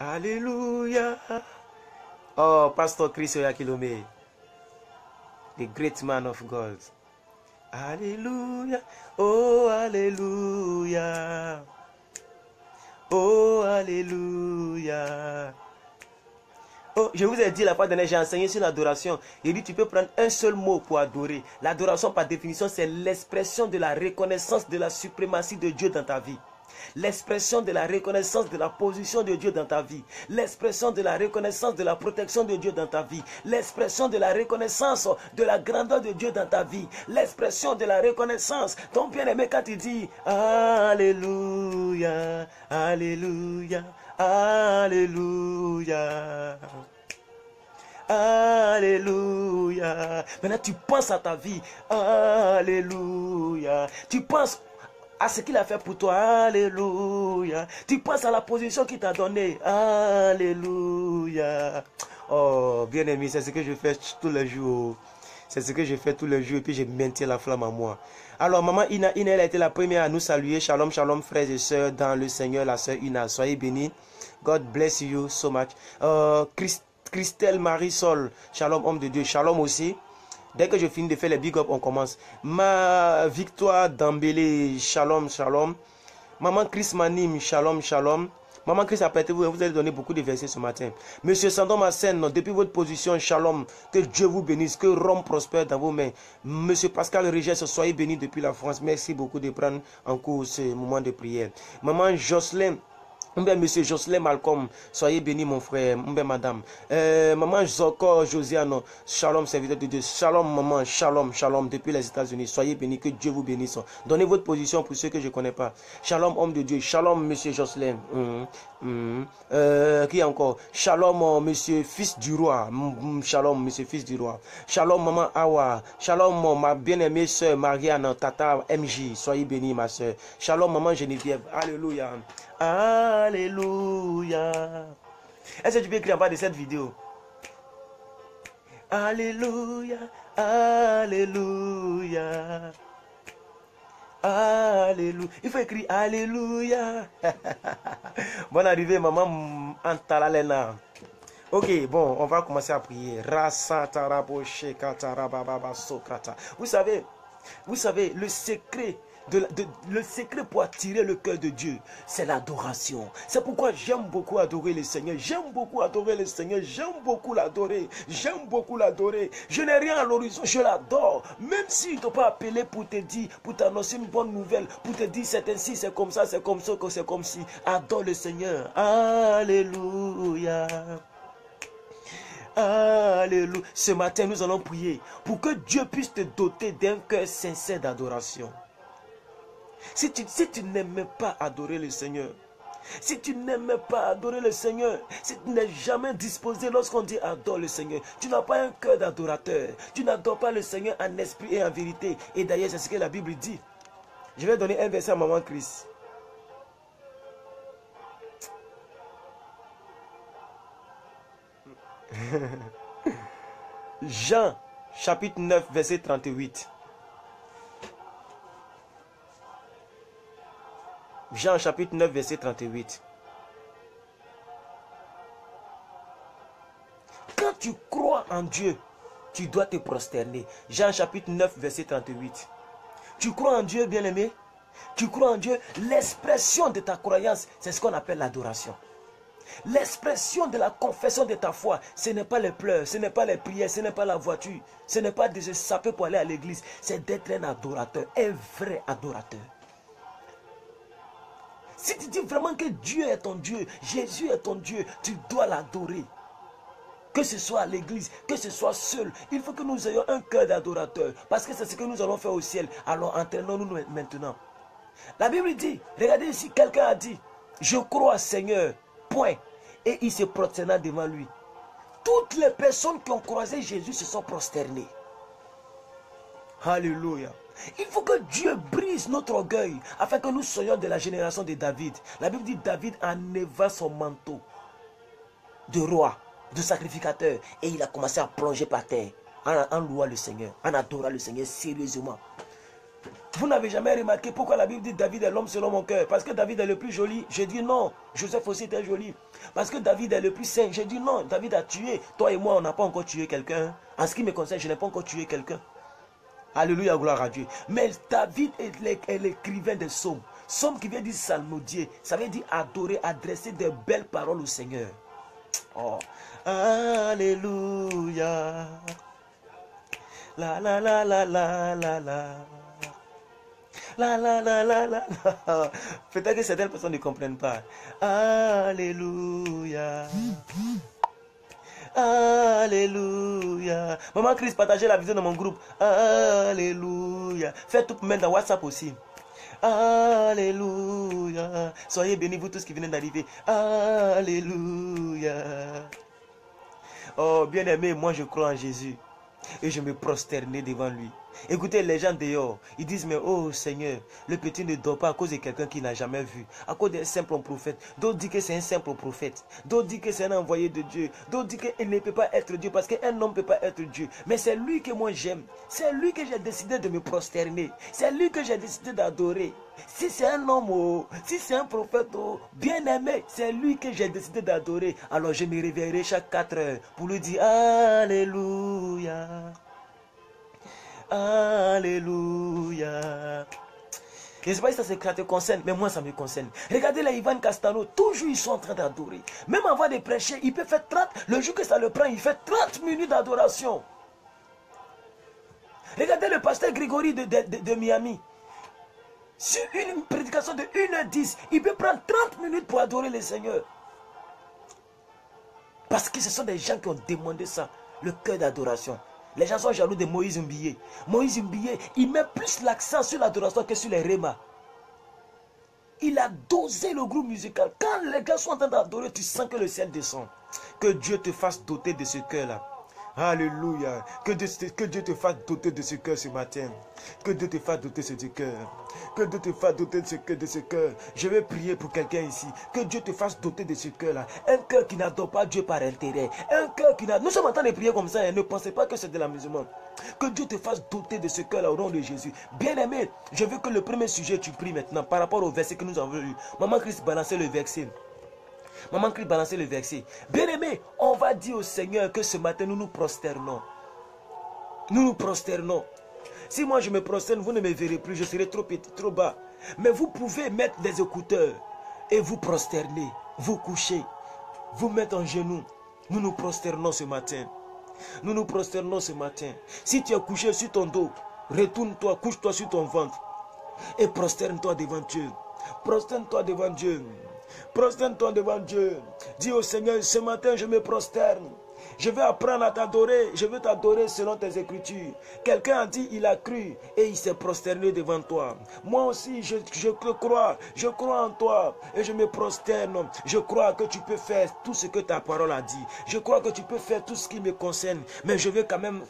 Alléluia. Oh, Pastor Chris Oyakilome, the great man of God. Alléluia. Oh, Alléluia. Oh, Alléluia. Oh, je vous ai dit la fois dernière, j'ai enseigné sur l'adoration. Il dit tu peux prendre un seul mot pour adorer. L'adoration par définition, c'est l'expression de la reconnaissance de la suprématie de Dieu dans ta vie. L'expression de la reconnaissance de la position de Dieu dans ta vie. L'expression de la reconnaissance de la protection de Dieu dans ta vie. L'expression de la reconnaissance de la grandeur de Dieu dans ta vie. L'expression de la reconnaissance. Ton bien-aimé quand il dit Alléluia, Alléluia, Alléluia. Alléluia. Maintenant tu penses à ta vie. Alléluia. Tu penses à ce qu'il a fait pour toi. Alléluia. Tu penses à la position qu'il t'a donnée. Alléluia. Oh, bien aimé, c'est ce que je fais tous les jours. C'est ce que je fais tous les jours et puis je maintiens la flamme en moi. Alors, maman Ina, elle a été la première à nous saluer. Shalom, shalom, frères et sœurs dans le Seigneur, la sœur Ina. Soyez bénis. God bless you so much. Christelle Marisol, shalom, homme de Dieu. Shalom aussi. Dès que je finis de faire les big up, on commence. Ma Victoire Dambélé, shalom, shalom. Maman Chris Manim, shalom, shalom. Maman Chris, apprêtez-vous, vous allez donner beaucoup de versets ce matin. Monsieur Sandon Massen, depuis votre position, shalom. Que Dieu vous bénisse, que Rome prospère dans vos mains. Monsieur Pascal Régès, soyez bénis depuis la France. Merci beaucoup de prendre en cours ce moment de prière. Maman Jocelyn. Monsieur Jocelyn Malcolm, soyez bénis mon frère, madame. Maman Zoko Josiane, shalom serviteur de Dieu, shalom maman, shalom, shalom depuis les États-Unis, soyez bénis, que Dieu vous bénisse. Donnez votre position pour ceux que je ne connais pas. Shalom homme de Dieu, shalom monsieur Jocelyn. Qui encore? Shalom monsieur fils du roi, shalom monsieur fils du roi. Shalom maman Awa, shalom ma bien-aimée soeur Marianne, tata MJ, soyez bénis ma soeur. Shalom maman Geneviève, alléluia. Alléluia. Est-ce que tu peux écrire en bas de cette vidéo? Alléluia, Alléluia, Alléluia. Il faut écrire Alléluia. Bonne arrivée, maman Antalalena. Ok, bon, on va commencer à prier. Vous savez, le secret. Le secret pour attirer le cœur de Dieu, c'est l'adoration. C'est pourquoi j'aime beaucoup adorer le Seigneur. J'aime beaucoup adorer le Seigneur. J'aime beaucoup l'adorer. J'aime beaucoup l'adorer. Je n'ai rien à l'horizon, je l'adore. Même s'il ne t'a pas appelé pour te dire, pour t'annoncer une bonne nouvelle, pour te dire c'est ainsi, c'est comme ça, c'est comme ça, c'est comme si. Adore le Seigneur. Alléluia. Alléluia. Ce matin, nous allons prier pour que Dieu puisse te doter d'un cœur sincère d'adoration. Si tu n'aimes pas adorer le Seigneur, si tu n'aimes pas adorer le Seigneur, si tu n'es jamais disposé lorsqu'on dit adore le Seigneur, tu n'as pas un cœur d'adorateur, tu n'adores pas le Seigneur en esprit et en vérité. Et d'ailleurs, c'est ce que la Bible dit. Je vais donner un verset à maman Chris. Jean, chapitre 9, verset 38. Jean chapitre 9 verset 38. Quand tu crois en Dieu, tu dois te prosterner. Jean chapitre 9 verset 38. Tu crois en Dieu, bien-aimé? Tu crois en Dieu? L'expression de ta croyance, c'est ce qu'on appelle l'adoration. L'expression de la confession de ta foi, ce n'est pas les pleurs, ce n'est pas les prières, ce n'est pas la voiture, ce n'est pas de se saper pour aller à l'église, c'est d'être un adorateur, un vrai adorateur. Si tu dis vraiment que Dieu est ton Dieu, Jésus est ton Dieu, tu dois l'adorer. Que ce soit à l'église, que ce soit seul, il faut que nous ayons un cœur d'adorateur. Parce que c'est ce que nous allons faire au ciel. Alors entraînons-nous maintenant. La Bible dit, regardez ici, quelqu'un a dit, je crois Seigneur, point. Et il se prosterna devant lui. Toutes les personnes qui ont croisé Jésus se sont prosternées. Alléluia. Il faut que Dieu brise notre orgueil afin que nous soyons de la génération de David. La Bible dit David enleva son manteau de roi, de sacrificateur, et il a commencé à plonger par terre en louant le Seigneur, en adorant le Seigneur sérieusement. Vous n'avez jamais remarqué pourquoi la Bible dit David est l'homme selon mon cœur? Parce que David est le plus joli. Je dis non. Joseph aussi était joli. Parce que David est le plus saint. Je dis non. David a tué. Toi et moi, on n'a pas encore tué quelqu'un. En ce qui me concerne, je n'ai pas encore tué quelqu'un. Alléluia, gloire à Dieu. Mais David est l'écrivain des psaumes. Psaume qui vient dire psalmodier. Ça veut dire adorer, adresser de belles paroles au Seigneur. Oh. Alléluia. La la la la la la la. La la la la la. Peut-être que certaines personnes ne comprennent pas. Alléluia. Alléluia. Maman Chris, partagez la vidéo dans mon groupe. Alléluia. Faites tout même dans WhatsApp aussi. Alléluia. Soyez bénis vous tous qui venez d'arriver. Alléluia. Oh bien-aimé, moi je crois en Jésus. Et je me prosternais devant lui. Écoutez, les gens dehors, ils disent, mais oh Seigneur, le petit ne dort pas à cause de quelqu'un qu'il n'a jamais vu, à cause d'un simple prophète. D'autres disent que c'est un simple prophète. D'autres disent que c'est un envoyé de Dieu. D'autres disent qu'il ne peut pas être Dieu parce qu'un homme ne peut pas être Dieu. Mais c'est lui que moi j'aime. C'est lui que j'ai décidé de me prosterner. C'est lui que j'ai décidé d'adorer. Si c'est un homme, oh, si c'est un prophète, oh, bien aimé, c'est lui que j'ai décidé d'adorer. Alors je me réveillerai chaque 4 heures pour lui dire Alléluia. Alléluia. Je ne sais pas si ça te concerne, mais moi ça me concerne. Regardez les Ivan Castano, toujours ils sont en train d'adorer. Même avant de prêcher, il peut faire 30, le jour que ça le prend, il fait 30 minutes d'adoration. Regardez le pasteur Grégory de Miami. Sur une prédication de 1h10, il peut prendre 30 minutes pour adorer le Seigneur. Parce que ce sont des gens qui ont demandé ça, le cœur d'adoration. Les gens sont jaloux de Moïse Mbiye. Moïse Mbiye, il met plus l'accent sur l'adoration que sur les rémas. Il a dosé le groupe musical. Quand les gars sont en train d'adorer, tu sens que le ciel descend. Que Dieu te fasse doter de ce cœur-là. Alléluia. Que Dieu te fasse doter de ce cœur ce matin. Que Dieu te fasse doter de ce cœur. Que Dieu te fasse doter de ce cœur. Je vais prier pour quelqu'un ici. Que Dieu te fasse doter de ce cœur-là. Un cœur qui n'adore pas Dieu par intérêt. Un cœur qui n'a... Nous sommes en train de prier comme ça. Et ne pensez pas que c'est de l'amusement. Que Dieu te fasse doter de ce cœur-là au nom de Jésus. Bien-aimé, je veux que le premier sujet tu pries maintenant par rapport au verset que nous avons lu. Maman Christ balançait le verset. Maman Christ balançait le verset. Bien-aimé, on va dire au Seigneur que ce matin nous nous prosternons. Nous nous prosternons. Si moi je me prosterne, vous ne me verrez plus, je serai trop petit, trop bas. Mais vous pouvez mettre des écouteurs et vous prosterner, vous coucher, vous mettre en genoux. Nous nous prosternons ce matin. Nous nous prosternons ce matin. Si tu es couché sur ton dos, retourne-toi, couche-toi sur ton ventre et prosterne-toi devant Dieu. Prosterne-toi devant Dieu. Prosterne-toi devant Dieu. Dis au Seigneur, ce matin je me prosterne. Je vais apprendre à t'adorer. Je veux t'adorer selon tes écritures. Quelqu'un a dit, il a cru et il s'est prosterné devant toi. Moi aussi, je crois. Je crois en toi et je me prosterne. Je crois que tu peux faire tout ce que ta parole a dit. Je crois que tu peux faire tout ce qui me concerne. Mais je veux quand même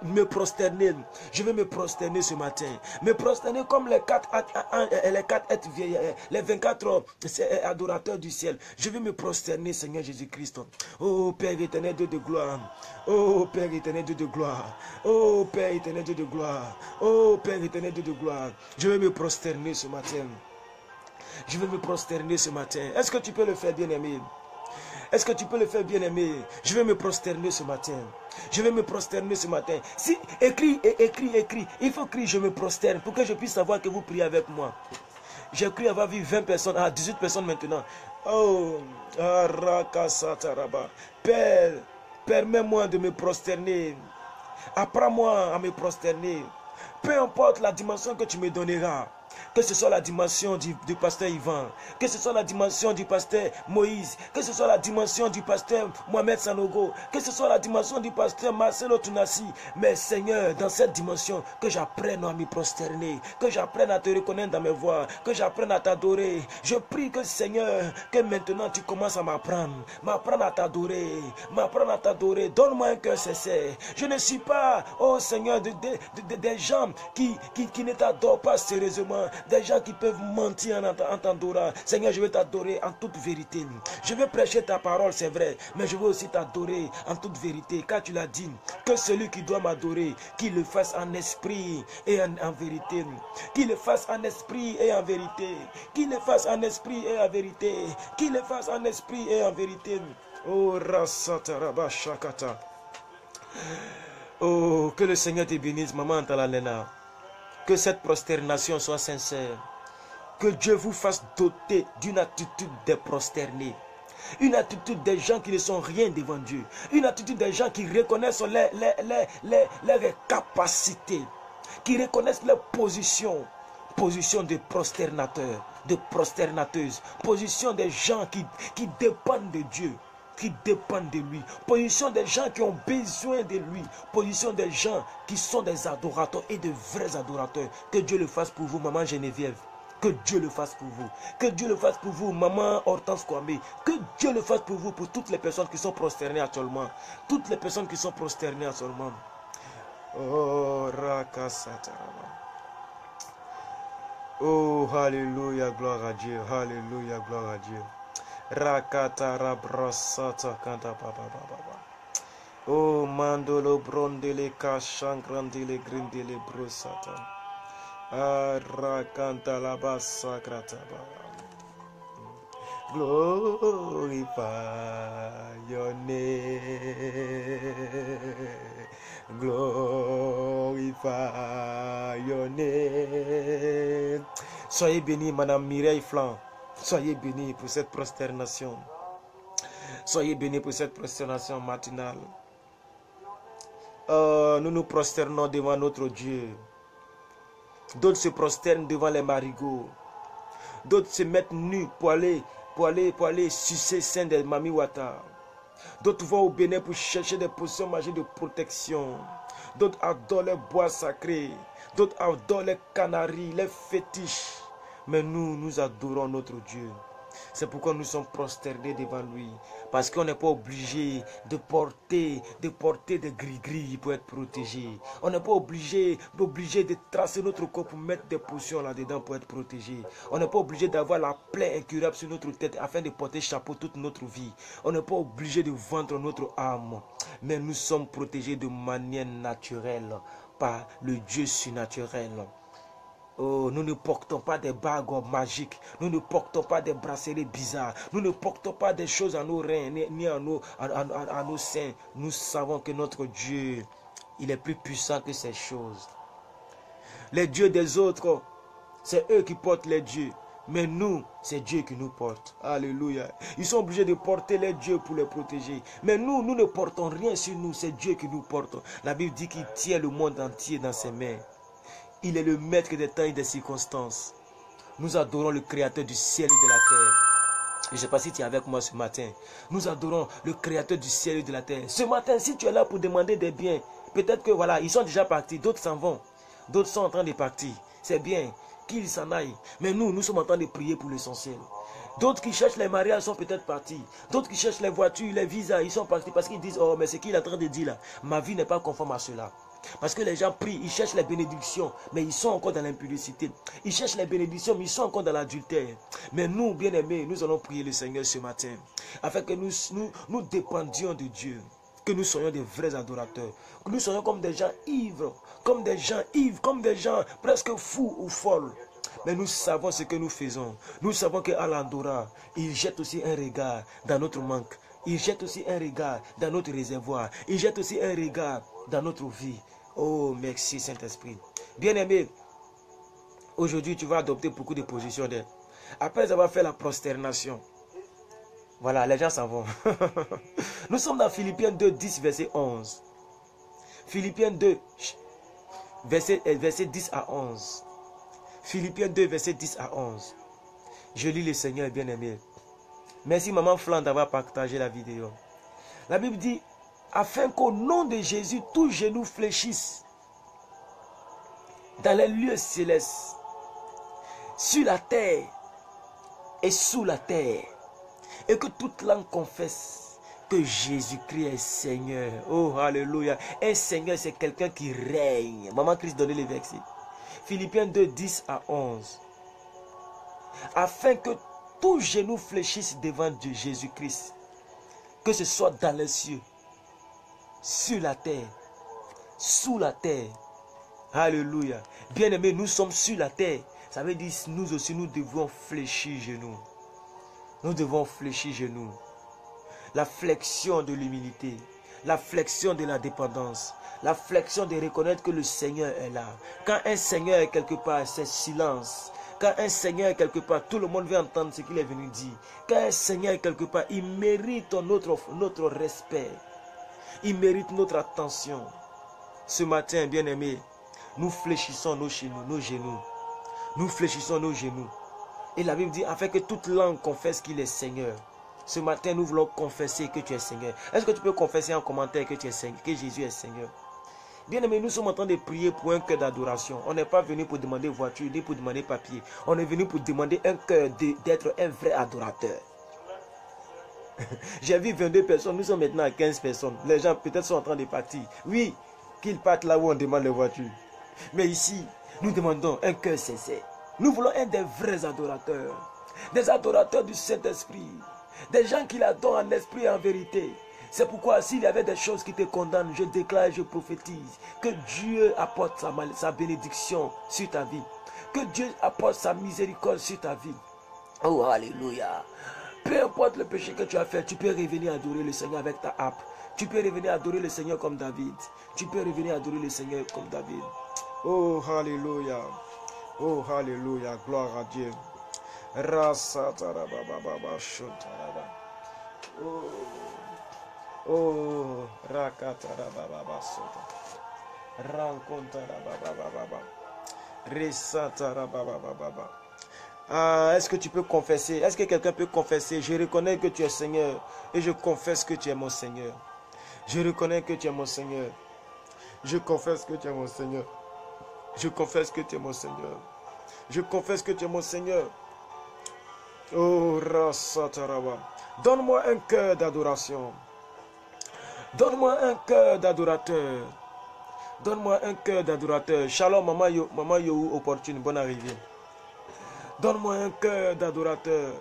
me prosterner. Je vais me prosterner ce matin. Me prosterner comme les 4 êtres vieillards, les 24 adorateurs du ciel. Je vais me prosterner, Seigneur Jésus-Christ. Oh Père éternel, Dieu de gloire. Oh Père éternel, Dieu de gloire. Oh Père éternel, Dieu de gloire. Oh Père éternel, Dieu de gloire. Je vais me prosterner ce matin. Je vais me prosterner ce matin. Est-ce que tu peux le faire, bien-aimé? Est-ce que tu peux le faire, bien-aimé? Je vais me prosterner ce matin. Je vais me prosterner ce matin. Si, écris. Il faut crier, je me prosterne pour que je puisse savoir que vous priez avec moi. J'ai cru avoir vu 20 personnes, 18 personnes maintenant. Oh, Père, permets-moi de me prosterner. Apprends-moi à me prosterner. Peu importe la dimension que tu me donneras. Que ce soit la dimension du pasteur Ivan, que ce soit la dimension du pasteur Moïse, que ce soit la dimension du pasteur Mohamed Sanogo, que ce soit la dimension du pasteur Marcelo Tunassi. Mais Seigneur, dans cette dimension, que j'apprenne à me prosterner, que j'apprenne à te reconnaître dans mes voix, que j'apprenne à t'adorer. Je prie que Seigneur, que maintenant tu commences à m'apprendre à t'adorer, Donne-moi un cœur sincère. Je ne suis pas, oh Seigneur, des gens qui ne t'adorent pas sérieusement. des gens qui peuvent mentir en t'adorant. Seigneur, je veux t'adorer en toute vérité. Je veux prêcher ta parole, c'est vrai, mais je veux aussi t'adorer en toute vérité, car tu l'as dit, que celui qui doit m'adorer, qu'il le fasse en esprit et en vérité. Qu'il le fasse en esprit et en vérité. Qu'il le fasse en esprit et en vérité. Qu'il le fasse en esprit et en vérité. Oh, Rasata Rabashakata. Oh, que le Seigneur te bénisse, maman Talalena. Que cette prosternation soit sincère. Que Dieu vous fasse doter d'une attitude de prosternés. Une attitude des gens qui ne sont rien devant Dieu. Une attitude des gens qui reconnaissent leurs capacités. Qui reconnaissent leur position. Position de prosternateurs, de prosternateuses. Position des gens qui dépendent de Dieu. Qui dépendent de lui. Position des gens qui ont besoin de lui. Position des gens qui sont des adorateurs et de vrais adorateurs. Que Dieu le fasse pour vous, maman Geneviève. Que Dieu le fasse pour vous. Que Dieu le fasse pour vous, maman Hortense Kwame. Que Dieu le fasse pour vous, pour toutes les personnes qui sont prosternées actuellement. Toutes les personnes qui sont prosternées actuellement. Oh, Rakasatarama. Oh, alléluia, gloire à Dieu. Alléluia, gloire à Dieu. Rakatara brasata kanta baba baba. Oh, mandolo brondele kashangrandele grindele brosata. Rakanta la bassa grataba. Glorify your name. Glorify your name. Soyez bénis, Madame Mireille Flan. Soyez bénis pour cette prosternation. Soyez bénis pour cette prosternation matinale. Nous nous prosternons devant notre Dieu. D'autres se prosternent devant les marigots. D'autres se mettent nus pour aller sucer sein des Mami Wata. D'autres vont au Bénin pour chercher des potions magiques de protection. D'autres adorent les bois sacrés. D'autres adorent les canaries, les fétiches. Mais nous adorons notre Dieu. C'est pourquoi nous sommes prosternés devant lui. Parce qu'on n'est pas obligé de porter des gris-gris pour être protégé. On n'est pas obligé de tracer notre corps pour mettre des potions là-dedans pour être protégé. On n'est pas obligé d'avoir la plaie incurable sur notre tête afin de porter chapeau toute notre vie. On n'est pas obligé de vendre notre âme. Mais nous sommes protégés de manière naturelle par le Dieu surnaturel. Oh, nous ne portons pas des bagues magiques. Nous ne portons pas des bracelets bizarres. Nous ne portons pas des choses à nos reins ni à nos seins. Nous savons que notre Dieu, il est plus puissant que ces choses. Les dieux des autres, c'est eux qui portent les dieux. Mais nous, c'est Dieu qui nous porte. Alléluia. Ils sont obligés de porter les dieux pour les protéger. Mais nous ne portons rien sur nous. C'est Dieu qui nous porte. La Bible dit qu'il tient le monde entier dans ses mains. Il est le maître des temps et des circonstances. Nous adorons le créateur du ciel et de la terre. Je ne sais pas si tu es avec moi ce matin. Nous adorons le créateur du ciel et de la terre. Ce matin, si tu es là pour demander des biens, peut-être que voilà, ils sont déjà partis, d'autres s'en vont. D'autres sont en train de partir. C'est bien qu'ils s'en aillent. Mais nous sommes en train de prier pour l'essentiel. D'autres qui cherchent les mariages sont peut-être partis. D'autres qui cherchent les voitures, les visas, ils sont partis parce qu'ils disent, oh, mais ce qu'il est en train de dire là, ma vie n'est pas conforme à cela. Parce que les gens prient, ils cherchent les bénédictions, mais ils sont encore dans l'impudicité. Ils cherchent les bénédictions, mais ils sont encore dans l'adultère. Mais nous, bien-aimés, nous allons prier le Seigneur ce matin, afin que nous dépendions de Dieu, que nous soyons des vrais adorateurs, que nous soyons comme des gens ivres, comme des gens presque fous ou folles. Mais nous savons ce que nous faisons. Nous savons qu'à l'Andorra, il jette aussi un regard dans notre manque. Il jette aussi un regard dans notre réservoir. Il jette aussi un regard dans notre vie. Oh, merci Saint-Esprit. Bien-aimé, aujourd'hui tu vas adopter beaucoup de positions d'aide. Après avoir fait la prosternation, voilà, les gens s'en vont. Nous sommes dans Philippiens 2, 10, verset 11. Philippiens 2, verset 10 à 11. Philippiens 2, verset 10 à 11. Je lis le Seigneur bien-aimé. Merci maman Flan d'avoir partagé la vidéo. La Bible dit, afin qu'au nom de Jésus, tous genoux fléchissent dans les lieux célestes, sur la terre et sous la terre, et que toute langue confesse que Jésus-Christ est Seigneur. Oh, alléluia. Un Seigneur, c'est quelqu'un qui règne. Maman Christ, donnez les versets. Philippiens 2, 10 à 11. Afin que tout genou fléchisse devant Dieu Jésus-Christ, que ce soit dans les cieux, sur la terre, sous la terre. Alléluia. Bien-aimés, nous sommes sur la terre. Ça veut dire nous aussi, nous devons fléchir genoux. Nous devons fléchir genoux. La flexion de l'humilité, la flexion de la dépendance, la flexion de reconnaître que le Seigneur est là. Quand un Seigneur est quelque part, c'est silence. Quand un Seigneur est quelque part, tout le monde veut entendre ce qu'il est venu dire. Quand un Seigneur est quelque part, il mérite notre respect. Il mérite notre attention. Ce matin, bien-aimés, nous fléchissons nos genoux. Nous fléchissons nos genoux. Et la Bible dit, afin que toute langue confesse qu'il est Seigneur. Ce matin, nous voulons confesser que tu es Seigneur. Est-ce que tu peux confesser en commentaire que tu es Seigneur, que Jésus est Seigneur? Bien-aimés, nous sommes en train de prier pour un cœur d'adoration. On n'est pas venu pour demander voiture, ni pour demander papier. On est venu pour demander un cœur d'être un vrai adorateur. J'ai vu 22 personnes, nous sommes maintenant à 15 personnes. Les gens peut-être sont en train de partir. Oui, qu'ils partent là où on demande les voitures. Mais ici, nous demandons un cœur sincère. Nous voulons un des vrais adorateurs. Des adorateurs du Saint-Esprit. Des gens qui l'adorent en esprit et en vérité. C'est pourquoi s'il y avait des choses qui te condamnent, je déclare et je prophétise que Dieu apporte sa bénédiction sur ta vie. Que Dieu apporte sa miséricorde sur ta vie. Oh, alléluia. Peu importe le péché que tu as fait, tu peux revenir adorer le Seigneur avec ta harpe. Tu peux revenir adorer le Seigneur comme David. Tu peux revenir adorer le Seigneur comme David. Oh, alléluia. Oh, alléluia. Gloire à Dieu. Oh, rakatarababa sota. Rankontarababa. Resatarababa. Ah, est-ce que tu peux confesser? Est-ce que quelqu'un peut confesser? Je reconnais que tu es Seigneur et je confesse que tu es mon Seigneur. Je reconnais que tu es mon Seigneur. Je confesse que tu es mon Seigneur. Je confesse que tu es mon Seigneur. Je confesse que tu es mon Seigneur. Oh, Rasataraba. Donne-moi un cœur d'adoration. Donne-moi un cœur d'adorateur. Donne-moi un cœur d'adorateur. Shalom, maman yo, opportune, bonne arrivée. Donne-moi un cœur d'adorateur.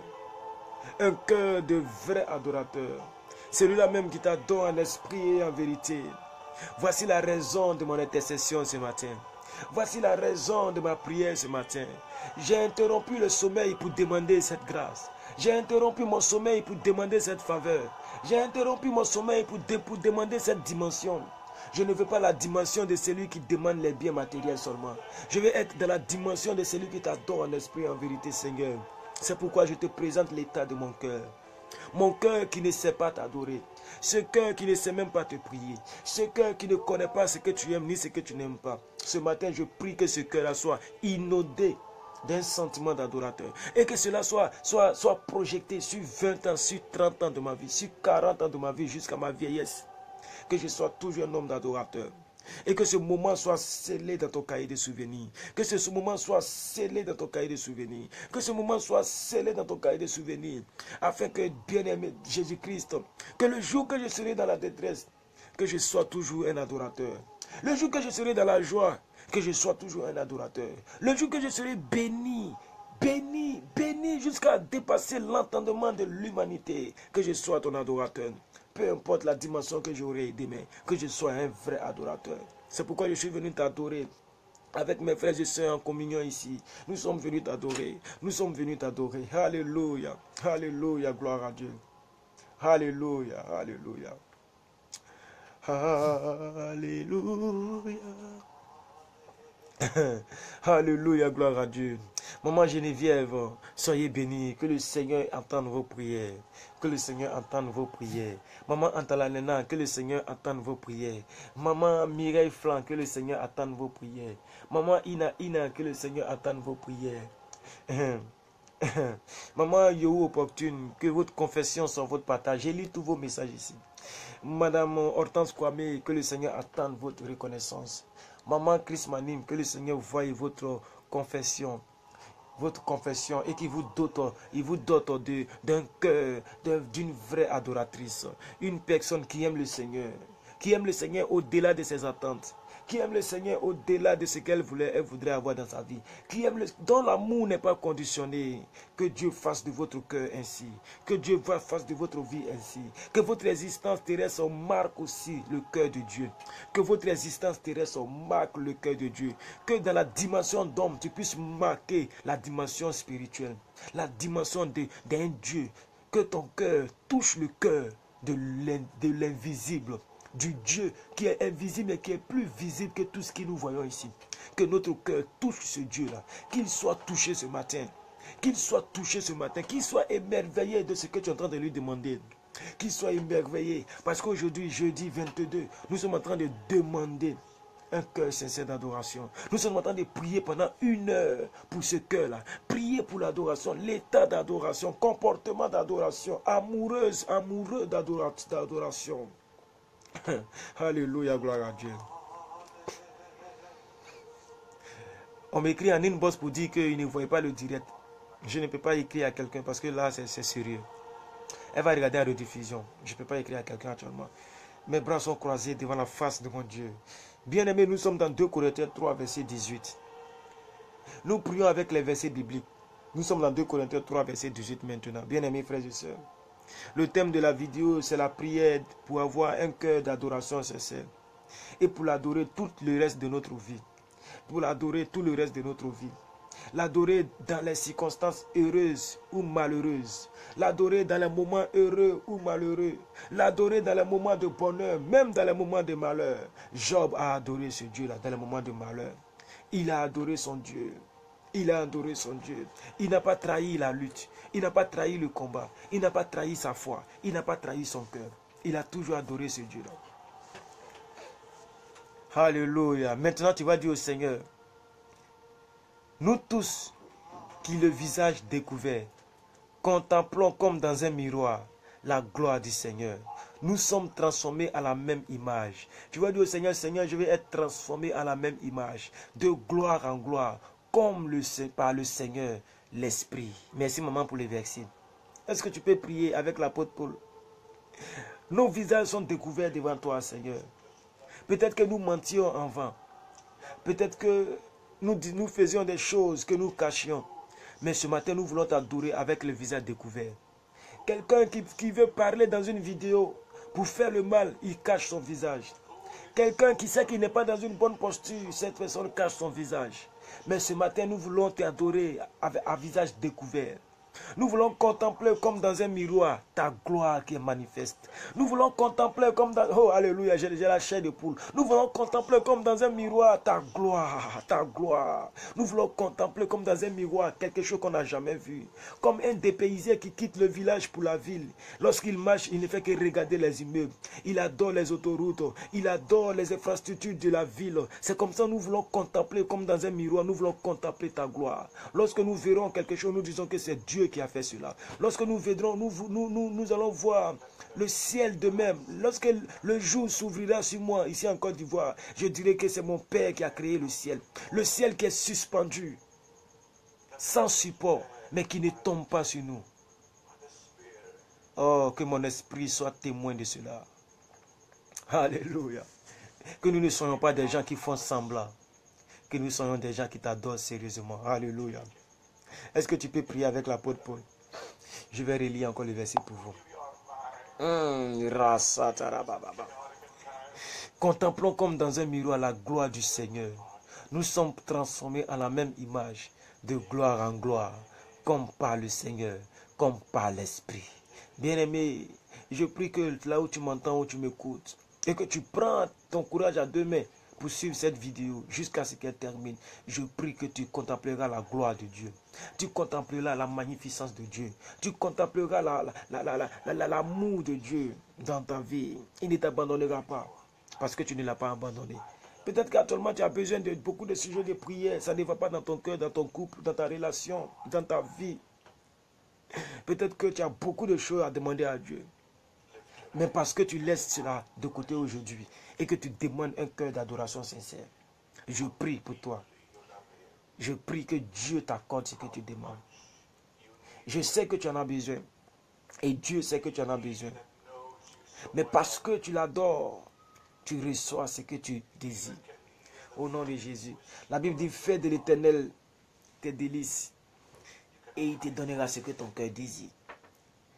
Un cœur de vrai adorateur. Celui-là même qui t'adore en esprit et en vérité. Voici la raison de mon intercession ce matin. Voici la raison de ma prière ce matin. J'ai interrompu le sommeil pour demander cette grâce. J'ai interrompu mon sommeil pour demander cette faveur. J'ai interrompu mon sommeil pour demander cette dimension. Je ne veux pas la dimension de celui qui demande les biens matériels seulement. Je veux être dans la dimension de celui qui t'adore en esprit et en vérité, Seigneur. C'est pourquoi je te présente l'état de mon cœur. Mon cœur qui ne sait pas t'adorer. Ce cœur qui ne sait même pas te prier. Ce cœur qui ne connaît pas ce que tu aimes ni ce que tu n'aimes pas. Ce matin, je prie que ce cœur-là soit inondé d'un sentiment d'adorateur. Et que cela soit projeté sur 20 ans, sur 30 ans de ma vie, sur 40 ans de ma vie jusqu'à ma vieillesse. Que je sois toujours un homme d'adorateur. Et que ce moment soit scellé dans ton cahier de souvenirs. Que ce moment soit scellé dans ton cahier de souvenirs. Que ce moment soit scellé dans ton cahier de souvenirs. Afin que, bien-aimé Jésus-Christ, que le jour que je serai dans la détresse, que je sois toujours un adorateur. Le jour que je serai dans la joie, que je sois toujours un adorateur. Le jour que je serai béni, béni jusqu'à dépasser l'entendement de l'humanité, que je sois ton adorateur. Peu importe la dimension que j'aurai demain, que je sois un vrai adorateur. C'est pourquoi je suis venu t'adorer. Avec mes frères et sœurs en communion ici, nous sommes venus t'adorer. Nous sommes venus t'adorer. Alléluia. Alléluia. Gloire à Dieu. Alléluia. Alléluia. Alléluia. Alléluia, gloire à Dieu. Maman Geneviève, soyez bénis. Que le Seigneur entende vos prières. Que le Seigneur entende vos prières. Maman Antalanena, que le Seigneur entende vos prières. Maman Mireille Flan, que le Seigneur entende vos prières. Maman Ina, que le Seigneur entende vos prières. Maman Yo Opportune, que votre confession soit votre partage. J'ai lu tous vos messages ici. Madame Hortense Kwame, que le Seigneur attende votre reconnaissance. Maman Chris Manim, que le Seigneur voie votre confession et qu'il vous dote, d'un cœur, d'une vraie adoratrice, une personne qui aime le Seigneur au-delà de ses attentes, qui aime le Seigneur au-delà de ce qu'elle voudrait avoir dans sa vie, qui aime dont l'amour n'est pas conditionné. Que Dieu fasse de votre cœur ainsi, que Dieu fasse de votre vie ainsi, que votre existence terrestre marque aussi le cœur de Dieu, que votre existence terrestre marque le cœur de Dieu, que dans la dimension d'homme, tu puisses marquer la dimension spirituelle, la dimension d'un Dieu, que ton cœur touche le cœur de l'invisible, du Dieu qui est invisible et qui est plus visible que tout ce que nous voyons ici. Que notre cœur touche ce Dieu-là, qu'il soit touché ce matin, qu'il soit touché ce matin, qu'il soit émerveillé de ce que tu es en train de lui demander. Qu'il soit émerveillé, parce qu'aujourd'hui, jeudi 22, nous sommes en train de demander un cœur sincère d'adoration. Nous sommes en train de prier pendant 1 heure pour ce cœur-là. Prier pour l'adoration, l'état d'adoration, comportement d'adoration, amoureux d'adoration. Alléluia, gloire à Dieu. On m'écrit en inbox pour dire qu'il ne voyait pas le direct. Je ne peux pas écrire à quelqu'un parce que là, c'est sérieux. Elle va regarder la rediffusion. Je ne peux pas écrire à quelqu'un actuellement. Mes bras sont croisés devant la face de mon Dieu. Bien-aimés, nous sommes dans 2 Corinthiens 3, verset 18. Nous prions avec les versets bibliques. Nous sommes dans 2 Corinthiens 3, verset 18 maintenant. Bien-aimés, frères et sœurs. Le thème de la vidéo, c'est la prière pour avoir un cœur d'adoration sincère. Et pour l'adorer tout le reste de notre vie. Pour l'adorer tout le reste de notre vie. L'adorer dans les circonstances heureuses ou malheureuses. L'adorer dans les moments heureux ou malheureux. L'adorer dans les moments de bonheur, même dans les moments de malheur. Job a adoré ce Dieu-là dans les moments de malheur. Il a adoré son Dieu. Il a adoré son Dieu. Il n'a pas trahi la lutte. Il n'a pas trahi le combat. Il n'a pas trahi sa foi. Il n'a pas trahi son cœur. Il a toujours adoré ce Dieu-là. Alléluia. Maintenant, tu vas dire au Seigneur, nous tous qui le visage découvert, contemplons comme dans un miroir la gloire du Seigneur. Nous sommes transformés à la même image. Tu vas dire au Seigneur, Seigneur, je vais être transformé à la même image, de gloire en gloire, comme par le Seigneur, l'Esprit. Merci maman pour les versets. Est-ce que tu peux prier avec l'apôtre Paul? Nos visages sont découverts devant toi, Seigneur. Peut-être que nous mentions en vain. Peut-être que nous faisions des choses que nous cachions. Mais ce matin, nous voulons t'adorer avec le visage découvert. Quelqu'un qui veut parler dans une vidéo pour faire le mal, il cache son visage. Quelqu'un qui sait qu'il n'est pas dans une bonne posture, cette personne cache son visage. Mais ce matin, nous voulons t'adorer avec un visage découvert. Nous voulons contempler comme dans un miroir ta gloire qui est manifeste. Nous voulons contempler comme dans... Oh, alléluia, j'ai la chair de poule. Nous voulons contempler comme dans un miroir ta gloire, ta gloire. Nous voulons contempler comme dans un miroir quelque chose qu'on n'a jamais vu. Comme un dépaysé qui quitte le village pour la ville. Lorsqu'il marche, il ne fait que regarder les immeubles. Il adore les autoroutes. Il adore les infrastructures de la ville. C'est comme ça que nous voulons contempler comme dans un miroir. Nous voulons contempler ta gloire. Lorsque nous verrons quelque chose, nous disons que c'est Dieu qui a fait cela. Lorsque nous verrons, nous allons voir le ciel de même. Lorsque le jour s'ouvrira sur moi, ici en Côte d'Ivoire, je dirai que c'est mon Père qui a créé le ciel. Le ciel qui est suspendu, sans support, mais qui ne tombe pas sur nous. Oh, que mon esprit soit témoin de cela. Alléluia. Que nous ne soyons pas des gens qui font semblant. Que nous soyons des gens qui t'adorent sérieusement. Alléluia. Est-ce que tu peux prier avec l'apôtre Paul? Je vais relire encore le verset pour vous. Contemplons comme dans un miroir la gloire du Seigneur. Nous sommes transformés à la même image, de gloire en gloire, comme par le Seigneur, comme par l'Esprit. Bien-aimé, je prie que là où tu m'entends, où tu m'écoutes, et que tu prends ton courage à 2 mains pour suivre cette vidéo jusqu'à ce qu'elle termine. Je prie que tu contempleras la gloire de Dieu. Tu contempleras la magnificence de Dieu. Tu contempleras l'amour de Dieu dans ta vie. Il ne t'abandonnera pas parce que tu ne l'as pas abandonné. Peut-être qu'actuellement tu as besoin de beaucoup de sujets de prière. Ça ne va pas dans ton cœur, dans ton couple, dans ta relation, dans ta vie. Peut-être que tu as beaucoup de choses à demander à Dieu. Mais parce que tu laisses cela de côté aujourd'hui et que tu demandes un cœur d'adoration sincère, je prie pour toi. Je prie que Dieu t'accorde ce que tu demandes. Je sais que tu en as besoin. Et Dieu sait que tu en as besoin. Mais parce que tu l'adores, tu reçois ce que tu désires. Au nom de Jésus. La Bible dit, fais de l'Éternel tes délices et il te donnera ce que ton cœur désire.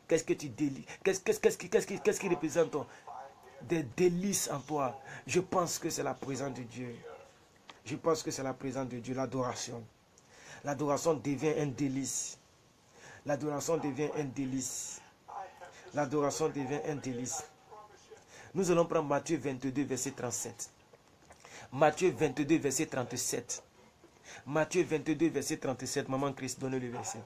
Qu'est-ce que tu délices? Qu'est-ce qui représente des délices en toi? Je pense que c'est la présence de Dieu. Je pense que c'est la présence de Dieu, l'adoration. L'adoration devient un délice. L'adoration devient un délice. L'adoration devient un délice. Nous allons prendre Matthieu 22, verset 37. Matthieu 22, verset 37. Matthieu 22, verset 37. Maman Christ, donne le verset.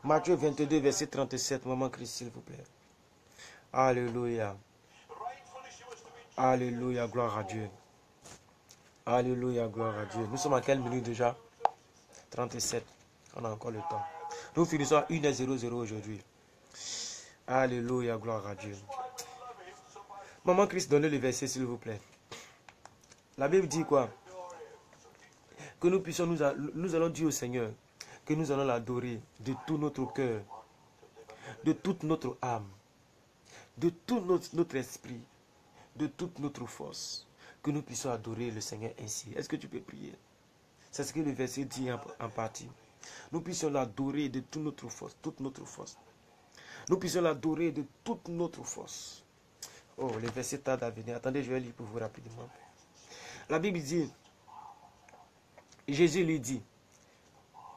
Matthieu 22, verset 37. Maman Christ, s'il vous plaît. Alléluia. Alléluia, gloire à Dieu. Alléluia, gloire à Dieu. Nous sommes à quelle minute déjà? 37. On a encore le temps. Nous finissons à 1h00 aujourd'hui. Alléluia, gloire à Dieu. Maman Christ, donnez le verset s'il vous plaît. La Bible dit quoi? Que nous puissions, nous allons dire au Seigneur que nous allons l'adorer de tout notre cœur, de toute notre âme, de tout notre esprit, de toute notre force. Que nous puissions adorer le Seigneur ainsi. Est-ce que tu peux prier? C'est ce que le verset dit en partie. Nous puissions l'adorer de toute notre force, toute notre force. Nous puissions l'adorer de toute notre force. Oh, les versets tardent à venir. Attendez, je vais lire pour vous rapidement. La Bible dit, Jésus lui dit,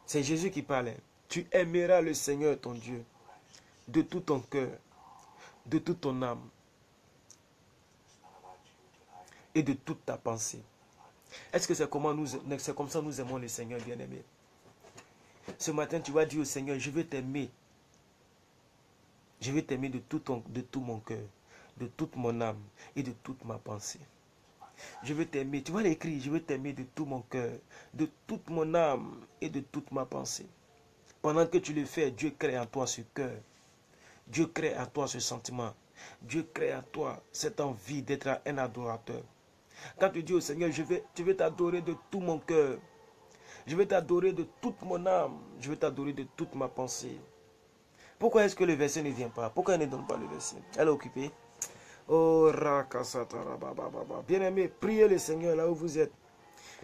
c'est Jésus qui parlait, tu aimeras le Seigneur ton Dieu de tout ton cœur, de toute ton âme et de toute ta pensée. Est-ce que c'est comme ça nous aimons le Seigneur bien-aimé? Ce matin, tu vas dire au Seigneur, je veux t'aimer. Je veux t'aimer de tout mon cœur, de toute mon âme et de toute ma pensée. Je veux t'aimer. Tu vas l'écrire, je veux t'aimer de tout mon cœur, de toute mon âme et de toute ma pensée. Pendant que tu le fais, Dieu crée en toi ce cœur. Dieu crée en toi ce sentiment. Dieu crée en toi cette envie d'être un adorateur. Quand tu dis au Seigneur, je veux t'adorer de tout mon cœur. Je veux t'adorer de toute mon âme. Je veux t'adorer de toute ma pensée. Pourquoi est-ce que le verset ne vient pas? Pourquoi elle ne donne pas le verset? Elle est occupée. Oh, bien-aimé, priez le Seigneur là où vous êtes.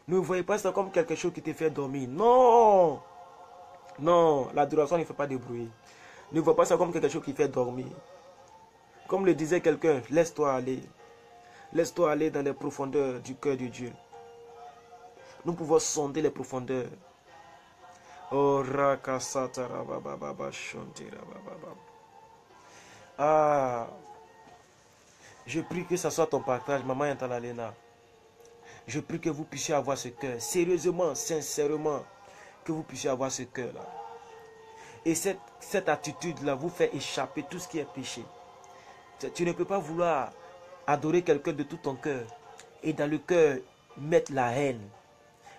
Ne voyez pas ça comme quelque chose qui te fait dormir. Non! Non, l'adoration ne fait pas de bruit. Ne vois pas ça comme quelque chose qui fait dormir. Comme le disait quelqu'un, laisse-toi aller. Laisse-toi aller dans les profondeurs du cœur de Dieu. Nous pouvons sonder les profondeurs. Oh, ah, je prie que ce soit ton partage, maman Yantalalena. Je prie que vous puissiez avoir ce cœur, sérieusement, sincèrement, que vous puissiez avoir ce cœur-là. Et cette attitude-là vous fait échapper tout ce qui est péché. Tu ne peux pas vouloir adorer quelqu'un de tout ton cœur et dans le cœur mettre la haine,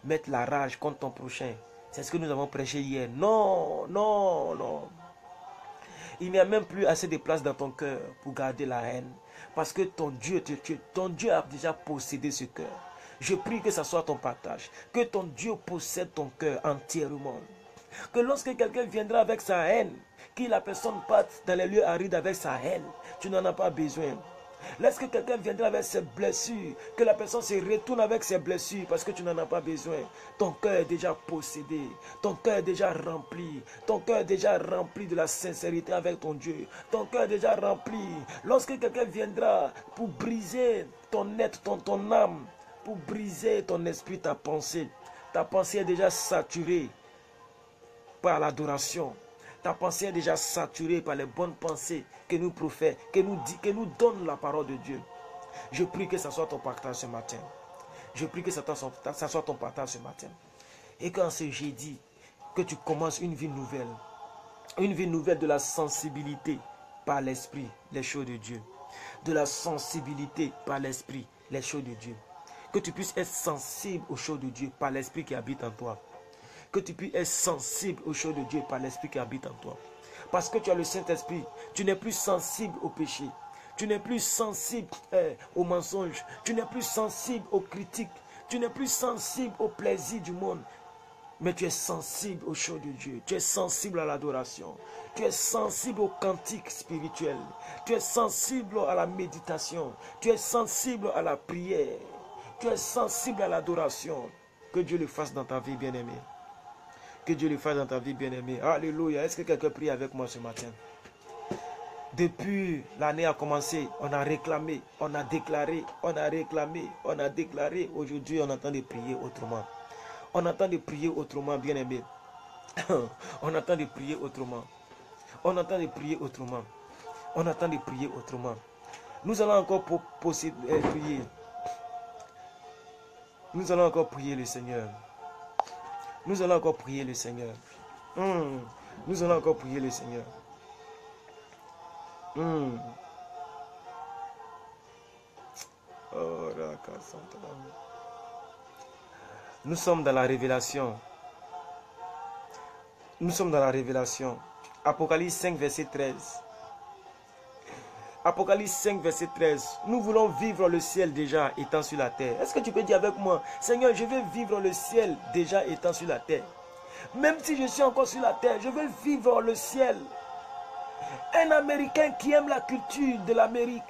mettre la rage contre ton prochain. C'est ce que nous avons prêché hier. Non, non, non. Il n'y a même plus assez de place dans ton cœur pour garder la haine. Parce que ton Dieu a déjà possédé ce cœur. Je prie que ce soit ton partage. Que ton Dieu possède ton cœur entièrement. Que lorsque quelqu'un viendra avec sa haine, que la personne parte dans les lieux arides avec sa haine, tu n'en as pas besoin. Lorsque quelqu'un viendra avec ses blessures, que la personne se retourne avec ses blessures parce que tu n'en as pas besoin. Ton cœur est déjà possédé, ton cœur est déjà rempli, ton cœur est déjà rempli de la sincérité avec ton Dieu. Ton cœur est déjà rempli. Lorsque quelqu'un viendra pour briser ton être, ton âme, pour briser ton esprit, ta pensée est déjà saturée par l'adoration. Ta pensée est déjà saturée par les bonnes pensées que nous prophètes, que nous donne la parole de Dieu. Je prie que ce soit ton partage ce matin. Je prie que ça soit ton partage ce matin. Et qu'en ce jeudi, que tu commences une vie nouvelle. Une vie nouvelle de la sensibilité par l'esprit, les choses de Dieu. De la sensibilité par l'esprit, les choses de Dieu. Que tu puisses être sensible aux choses de Dieu par l'esprit qui habite en toi. Que tu puisses être sensible aux choses de Dieu par l'esprit qui habite en toi. Parce que tu as le Saint-Esprit, tu n'es plus sensible au péché. Tu n'es plus sensible aux mensonges. Tu n'es plus sensible aux critiques. Tu n'es plus sensible au plaisir du monde. Mais tu es sensible au chant de Dieu. Tu es sensible à l'adoration. Tu es sensible au cantique spirituel. Tu es sensible à la méditation. Tu es sensible à la prière. Tu es sensible à l'adoration. Que Dieu le fasse dans ta vie, bien-aimé. Que Dieu le fasse dans ta vie, bien-aimé. Alléluia. Est-ce que quelqu'un prie avec moi ce matin? Depuis l'année a commencé, on a réclamé, on a déclaré, on a réclamé, on a déclaré. Aujourd'hui, on entend de prier autrement. On entend de prier autrement, bien-aimé. On entend de prier autrement. On entend de prier autrement. On entend de prier autrement. Nous allons encore prier. Nous allons encore prier le Seigneur. Nous allons encore prier le Seigneur. Nous allons encore prier le Seigneur. Nous sommes dans la révélation. Nous sommes dans la révélation. Apocalypse 5, verset 13. Apocalypse 5, verset 13. Nous voulons vivre le ciel déjà étant sur la terre. Est-ce que tu peux dire avec moi, Seigneur, je veux vivre le ciel déjà étant sur la terre. Même si je suis encore sur la terre, je veux vivre le ciel. Un Américain qui aime la culture de l'Amérique.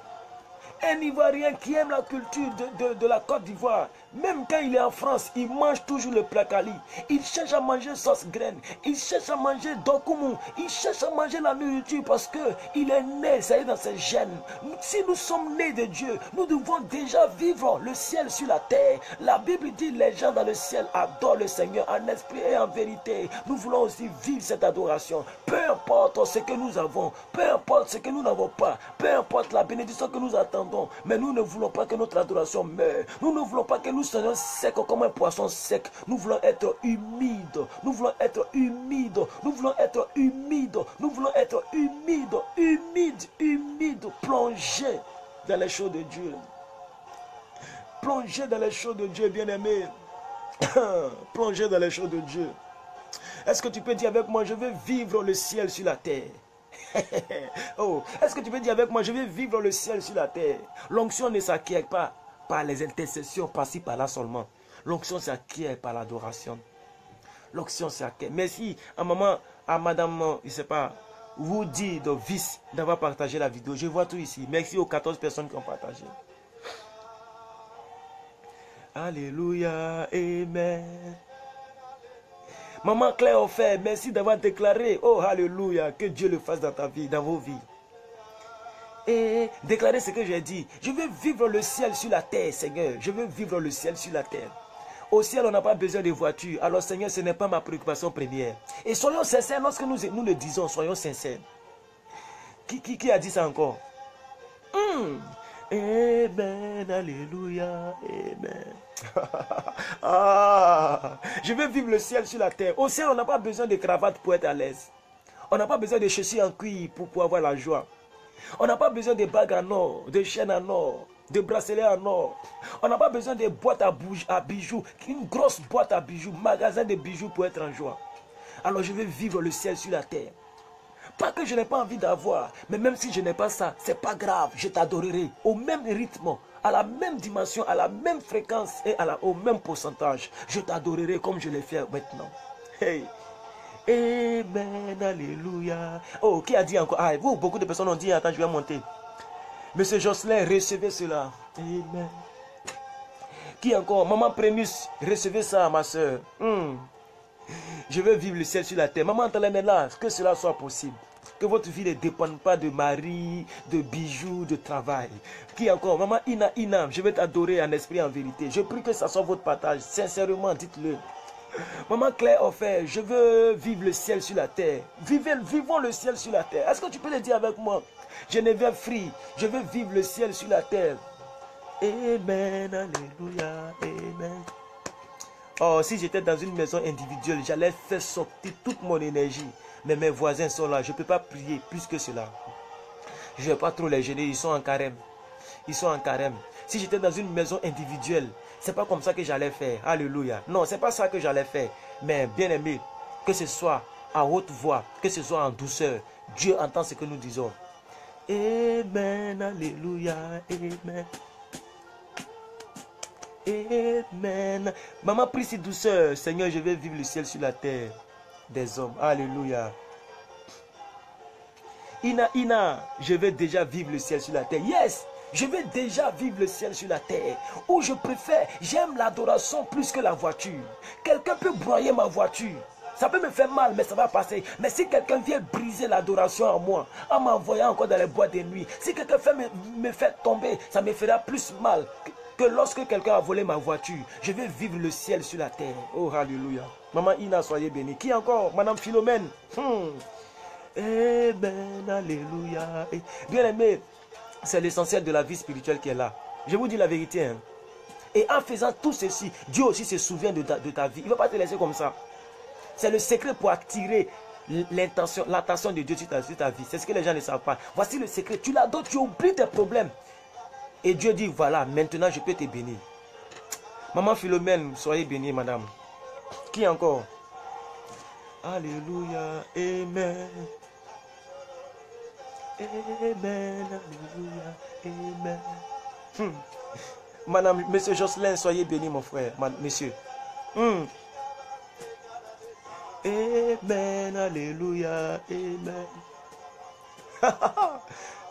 Un Ivoirien qui aime la culture de la Côte d'Ivoire. Même quand il est en France, il mange toujours le placali. Il cherche à manger sauce graine. Il cherche à manger dokoumou. Il cherche à manger la nourriture parce qu'il est né, ça est dans ses gènes. Si nous sommes nés de Dieu, nous devons déjà vivre le ciel sur la terre. La Bible dit les gens dans le ciel adorent le Seigneur en esprit et en vérité. Nous voulons aussi vivre cette adoration. Peu importe ce que nous avons, peu importe ce que nous n'avons pas, peu importe la bénédiction que nous attendons, mais nous ne voulons pas que notre adoration meure. Nous ne voulons pas que nous soyons secs comme un poisson sec. Nous voulons être humides. Nous voulons être humides. Nous voulons être humides. Nous voulons être humides. Humides, humides. Plongés dans les choses de Dieu. Plongés dans les choses de Dieu, bien-aimés. Plongés dans les choses de Dieu. Est-ce que tu peux dire avec moi, je veux vivre le ciel sur la terre? Oh, est-ce que tu peux dire avec moi, je veux vivre le ciel sur la terre? L'onction ne s'acquiert pas par les intercessions, par-ci, par-là seulement. L'onction s'acquiert par l'adoration. L'onction s'acquiert. Merci à maman, à madame, je ne sais pas, vous dit de vice d'avoir partagé la vidéo. Je vois tout ici. Merci aux 14 personnes qui ont partagé. Alléluia, amen. Maman Claire Offert, merci d'avoir déclaré. Oh, alléluia, que Dieu le fasse dans ta vie, dans vos vies. Et déclarer ce que j'ai dit. Je veux vivre le ciel sur la terre, Seigneur. Je veux vivre le ciel sur la terre. Au ciel, on n'a pas besoin de voitures. Alors, Seigneur, ce n'est pas ma préoccupation première. Et soyons sincères, lorsque nous le disons, soyons sincères. Qui a dit ça encore? Amen, alléluia, amen. Je veux vivre le ciel sur la terre. Au ciel, on n'a pas besoin de cravate pour être à l'aise. On n'a pas besoin de chaussures en cuir pour avoir la joie. On n'a pas besoin de bagues en or, de chaînes en or, de bracelets en or. On n'a pas besoin de boîtes à bijoux, une grosse boîte à bijoux, magasin de bijoux pour être en joie. Alors je veux vivre le ciel sur la terre. Pas que je n'ai pas envie d'avoir, mais même si je n'ai pas ça, c'est pas grave, je t'adorerai au même rythme, à la même dimension, à la même fréquence et au même pourcentage. Je t'adorerai comme je l'ai fait maintenant. Hey. Amen, alléluia. Oh, qui a dit encore? Ah, vous, beaucoup de personnes ont dit, attends, je vais monter. Monsieur Jocelyn, recevez cela. Amen. Qui encore? Maman Prémus, recevez ça, ma soeur. Je veux vivre le ciel sur la terre. Maman Talène est là, que cela soit possible. Que votre vie ne dépende pas de mari, de bijoux, de travail. Qui encore? Maman Ina, je vais t'adorer en esprit et en vérité. Je prie que ça soit votre partage. Sincèrement, dites-le. Maman Claire Offert, je veux vivre le ciel sur la terre. Vivons le ciel sur la terre. Est-ce que tu peux le dire avec moi? Geneviève Free, je veux vivre le ciel sur la terre. Amen, alléluia, amen. Oh, si j'étais dans une maison individuelle, j'allais faire sortir toute mon énergie. Mais mes voisins sont là, je ne peux pas prier plus que cela. Je ne vais pas trop les gêner, ils sont en carême. Ils sont en carême. Si j'étais dans une maison individuelle, c'est pas comme ça que j'allais faire. Alléluia. Non, c'est pas ça que j'allais faire. Mais bien aimé, que ce soit à haute voix, que ce soit en douceur, Dieu entend ce que nous disons. Amen, alléluia, amen. Amen. Maman, prie si douceur. Seigneur, je vais vivre le ciel sur la terre des hommes. Alléluia. Ina, je vais déjà vivre le ciel sur la terre. Yes, je vais déjà vivre le ciel sur la terre. Ou je préfère, j'aime l'adoration plus que la voiture. Quelqu'un peut broyer ma voiture. Ça peut me faire mal, mais ça va passer. Mais si quelqu'un vient briser l'adoration en moi, en m'envoyant encore dans les boîtes de nuit, si quelqu'un me fait tomber, ça me fera plus mal que lorsque quelqu'un a volé ma voiture. Je vais vivre le ciel sur la terre. Oh, alléluia. Maman Ina, soyez bénie. Qui encore? Madame Philomène. Amen, alléluia. Bien aimé, c'est l'essentiel de la vie spirituelle qui est là. Je vous dis la vérité. Hein. Et en faisant tout ceci, Dieu aussi se souvient de ta vie. Il ne va pas te laisser comme ça. C'est le secret pour attirer l'attention de Dieu sur ta vie. C'est ce que les gens ne savent pas. Voici le secret. Tu l'adores, tu oublies tes problèmes. Et Dieu dit, voilà, maintenant je peux te bénir. Maman Philomène, soyez bénie, madame. Qui encore? Alléluia, amen. Amen, alléluia, amen. Madame, monsieur Jocelyn, soyez béni, mon frère, monsieur. Amen, alléluia, amen.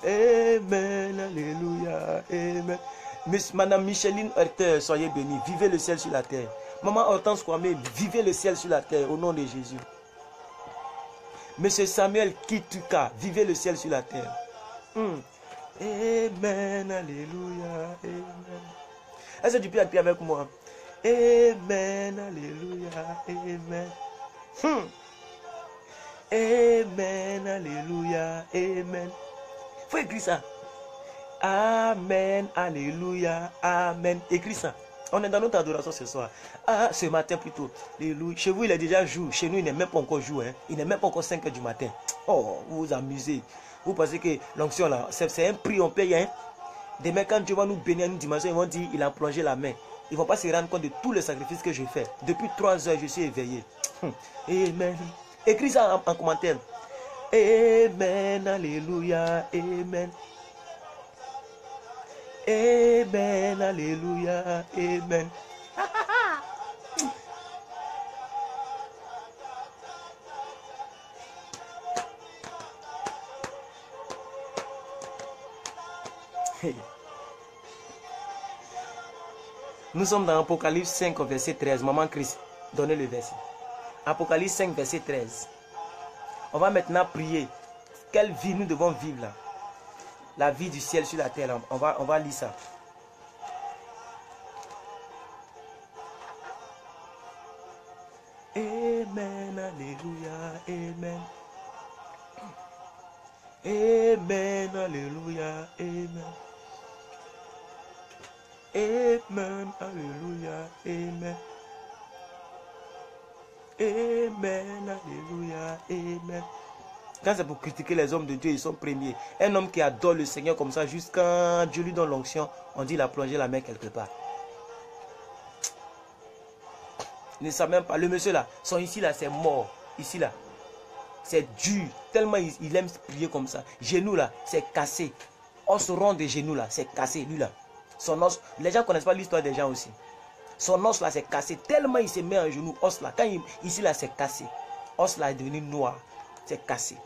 Amen, alléluia, amen. Madame Micheline Herter, soyez bénie. Vivez le ciel sur la terre. Maman Hortense Kwame, vivez le ciel sur la terre au nom de Jésus. Monsieur Samuel Kituka, vivez le ciel sur la terre. Amen, alléluia, amen. Est-ce que tu peux appuyer avec moi? Amen, alléluia, amen. Amen, alléluia, amen. Il faut écrire ça. Amen, alléluia, amen. Écris ça. On est dans notre adoration ce soir. Ce matin plutôt. Chez vous, il est déjà jour. Chez nous, il n'est même pas encore jour. Hein. Il n'est même pas encore 5 h du matin. Oh, vous vous amusez. Vous pensez que l'onction là, c'est un prix, on paye. Hein. Demain, quand Dieu va nous bénir une dimension, ils vont dire il a plongé la main. Ils ne vont pas se rendre compte de tous les sacrifices que je fais. Depuis 3 heures, je suis éveillé. Amen. Écris ça en commentaire. Amen, alléluia, amen. Amen, alléluia, amen. Nous sommes dans Apocalypse 5, verset 13. Maman Christ, donnez le verset. Apocalypse 5, verset 13. On va maintenant prier. Quelle vie nous devons vivre là? La vie du ciel sur la terre. Là. On va lire ça. Amen, alléluia, amen. Amen, alléluia, amen. Amen, alléluia, amen. Amen, alléluia, amen. Quand c'est pour critiquer les hommes de Dieu, ils sont premiers. Un homme qui adore le Seigneur comme ça, jusqu'à Dieu lui donne l'onction, on dit il a plongé la main quelque part. Il ne sait même pas. Le monsieur là, son ici là, c'est mort. Ici là, c'est dur. Tellement il aime prier comme ça. Genou là, c'est cassé. Os rond des genoux là, c'est cassé. Lui là, son os. Les gens ne connaissent pas l'histoire des gens aussi. Son os là, c'est cassé. Tellement il se met en genou, os là. Quand ici là, c'est cassé. Os là est devenu noir. C'est cassé.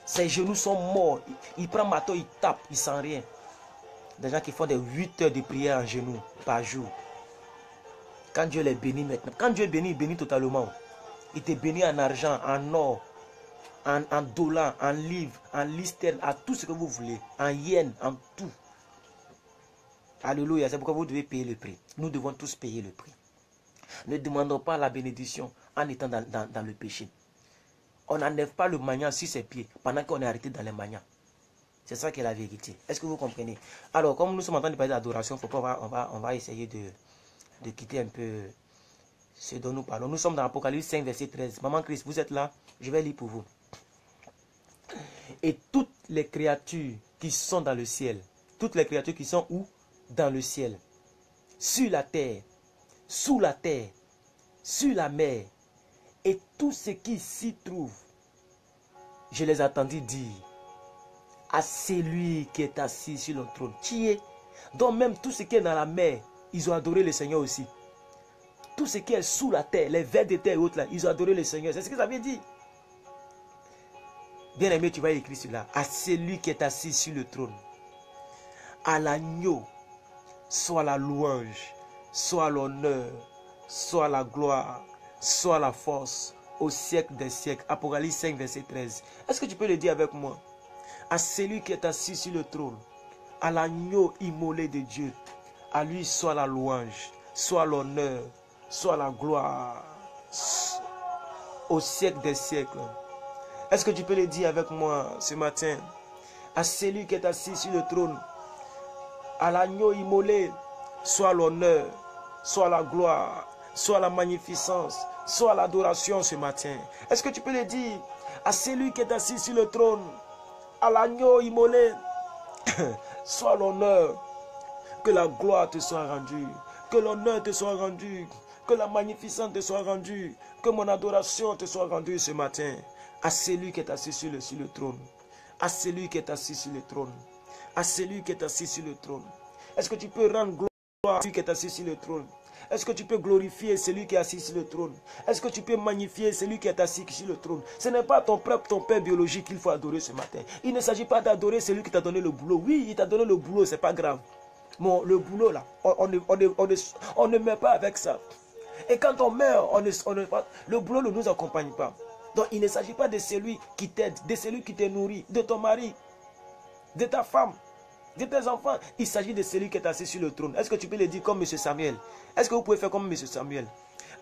Ses genoux sont morts. Il prend marteau, il tape, il sent rien. Des gens qui font des 8 heures de prière en genoux par jour. Quand Dieu les bénit maintenant. Quand Dieu bénit, il bénit totalement. Il te bénit en argent, en or, en dollars, en livres, en listerne, à tout ce que vous voulez. En yens, en tout. Alléluia. C'est pourquoi vous devez payer le prix. Nous devons tous payer le prix. Ne demandons pas la bénédiction en étant dans le péché. On n'enlève pas le maniant sur ses pieds pendant qu'on est arrêté dans les maniants. C'est ça qui est la vérité. Est-ce que vous comprenez? Alors, comme nous sommes en train de parler d'adoration, on va essayer de quitter un peu ce dont nous parlons. Nous sommes dans Apocalypse 5, verset 13. Maman Christ, vous êtes là? Je vais lire pour vous. Et toutes les créatures qui sont dans le ciel, toutes les créatures qui sont où? Dans le ciel, sur la terre, sous la terre, sur la mer, et tout ce qui s'y trouve, je les entendis dire à celui qui est assis sur le trône, qui est, donc même tout ce qui est dans la mer, ils ont adoré le Seigneur aussi. Tout ce qui est sous la terre, les vers de terre et autres là, ils ont adoré le Seigneur. C'est ce que ça veut dire. Bien aimé, tu vas écrire cela. À celui qui est assis sur le trône, à l'agneau, soit la louange, soit l'honneur, soit la gloire, soit la force, au siècle des siècles. Apocalypse 5, verset 13. Est-ce que tu peux le dire avec moi? À celui qui est assis sur le trône, à l'agneau immolé de Dieu, à lui soit la louange, soit l'honneur, soit la gloire, au siècle des siècles. Est-ce que tu peux le dire avec moi ce matin? À celui qui est assis sur le trône, à l'agneau immolé, soit l'honneur, soit la gloire, soit la magnificence, soit l'adoration ce matin. Est-ce que tu peux le dire? À celui qui est assis sur le trône, à l'agneau immolé, soit l'honneur, que la gloire te soit rendue, que l'honneur te soit rendu, que la magnificence te soit rendue, que mon adoration te soit rendue ce matin. À celui qui est assis sur le trône, à celui qui est assis sur le trône, à celui qui est assis sur le trône. Est-ce que tu peux rendre gloire à celui qui est assis sur le trône? Est-ce que tu peux glorifier celui qui est assis sur le trône? Est-ce que tu peux magnifier celui qui est assis sur le trône? Ce n'est pas ton père biologique qu'il faut adorer ce matin. Il ne s'agit pas d'adorer celui qui t'a donné le boulot. Oui, il t'a donné le boulot, c'est pas grave. Bon, le boulot là, on ne meurt pas avec ça. Et quand on meurt, le boulot ne nous accompagne pas. Donc il ne s'agit pas de celui qui t'aide, de celui qui te nourrit, de ton mari, de ta femme, de tes enfants. Il s'agit de celui qui est assis sur le trône. Est-ce que tu peux le dire comme M. Samuel? Est-ce que vous pouvez faire comme M. Samuel?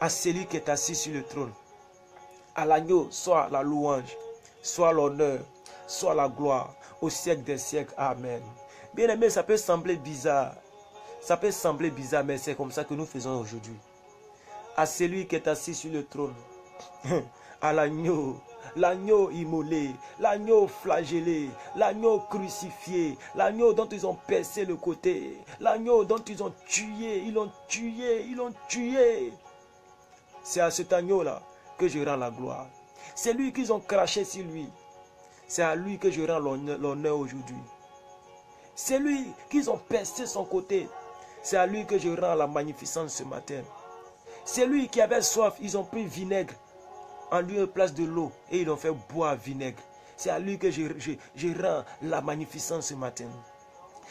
À celui qui est assis sur le trône, à l'agneau, soit la louange, soit l'honneur, soit la gloire, au siècle des siècles. Amen. Bien aimé, ça peut sembler bizarre. Ça peut sembler bizarre, mais c'est comme ça que nous faisons aujourd'hui. À celui qui est assis sur le trône, à l'agneau, l'agneau immolé, l'agneau flagellé, l'agneau crucifié, l'agneau dont ils ont percé le côté, l'agneau dont ils ont tué, ils l'ont tué, ils l'ont tué. C'est à cet agneau-là que je rends la gloire. C'est lui qu'ils ont craché sur lui. C'est à lui que je rends l'honneur aujourd'hui. C'est lui qu'ils ont percé son côté. C'est à lui que je rends la magnificence ce matin. C'est lui qui avait soif, ils ont pris vinaigre en lieu de place de l'eau et ils l'ont fait boire vinaigre. C'est à lui que je rends la magnificence ce matin.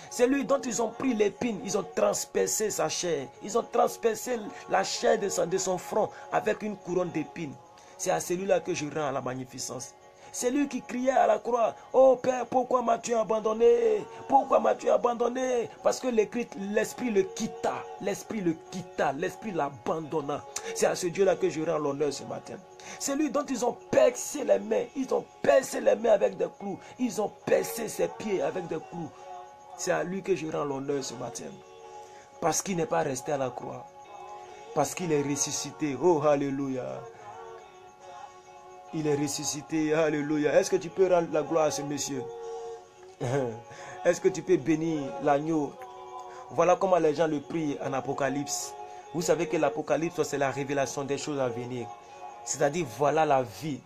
C'est lui dont ils ont pris l'épine, ils ont transpercé sa chair. Ils ont transpercé la chair de son front avec une couronne d'épines. C'est à celui-là que je rends la magnificence. C'est lui qui criait à la croix, « Oh Père, pourquoi m'as-tu abandonné? Pourquoi m'as-tu abandonné? » Parce que l'esprit le quitta, l'esprit l'abandonna. C'est à ce Dieu-là que je rends l'honneur ce matin. C'est lui dont ils ont percé les mains, ils ont percé les mains avec des clous, ils ont percé ses pieds avec des clous. C'est à lui que je rends l'honneur ce matin. Parce qu'il n'est pas resté à la croix. Parce qu'il est ressuscité. Oh, alléluia. Il est ressuscité. Alléluia. Est-ce que tu peux rendre la gloire à ce monsieur? Est-ce que tu peux bénir l'agneau? Voilà comment les gens le prient en Apocalypse. Vous savez que l'Apocalypse, c'est la révélation des choses à venir. C'est-à-dire, voilà la vie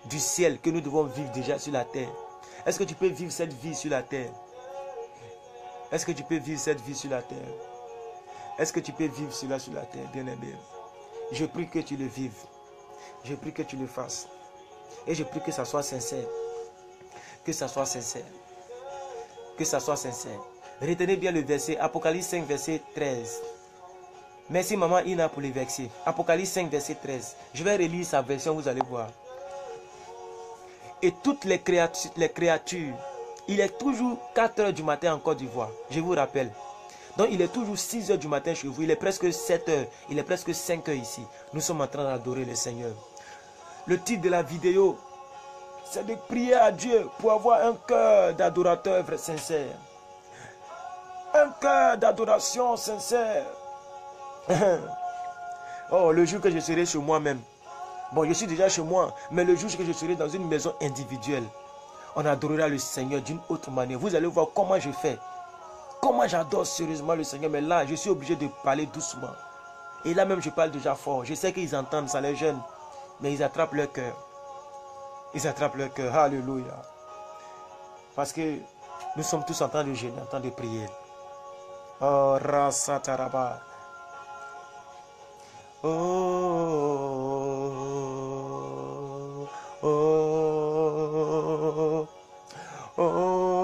du ciel que nous devons vivre déjà sur la terre. Est-ce que tu peux vivre cette vie sur la terre? Est-ce que tu peux vivre cette vie sur la terre? Est-ce que tu peux vivre cela sur la terre, bien-aimé? Je prie que tu le vives. Je prie que tu le fasses. Et je prie que ça soit sincère. Que ça soit sincère. Que ça soit sincère. Retenez bien le verset. Apocalypse 5, verset 13. Merci maman Ina pour les versets. Apocalypse 5, verset 13. Je vais relire sa version, vous allez voir. Et toutes les créatures, il est toujours 4 heures du matin en Côte d'Ivoire. Je vous rappelle. Donc il est toujours 6 heures du matin chez vous. Il est presque 7 heures. Il est presque 5 heures ici. Nous sommes en train d'adorer le Seigneur. Le titre de la vidéo, c'est de prier à Dieu pour avoir un cœur d'adorateur sincère. Un cœur d'adoration sincère. Oh, le jour que je serai chez moi-même. Bon, je suis déjà chez moi, mais le jour que je serai dans une maison individuelle, on adorera le Seigneur d'une autre manière. Vous allez voir comment je fais. Comment j'adore sérieusement le Seigneur. Mais là, je suis obligé de parler doucement. Et là même, je parle déjà fort. Je sais qu'ils entendent ça, les jeunes. Mais ils attrapent leur cœur. Ils attrapent leur cœur. Alléluia. Parce que nous sommes tous en train de jeûner, en train de prier. Oh, Rasataraba. Oh, oh, oh.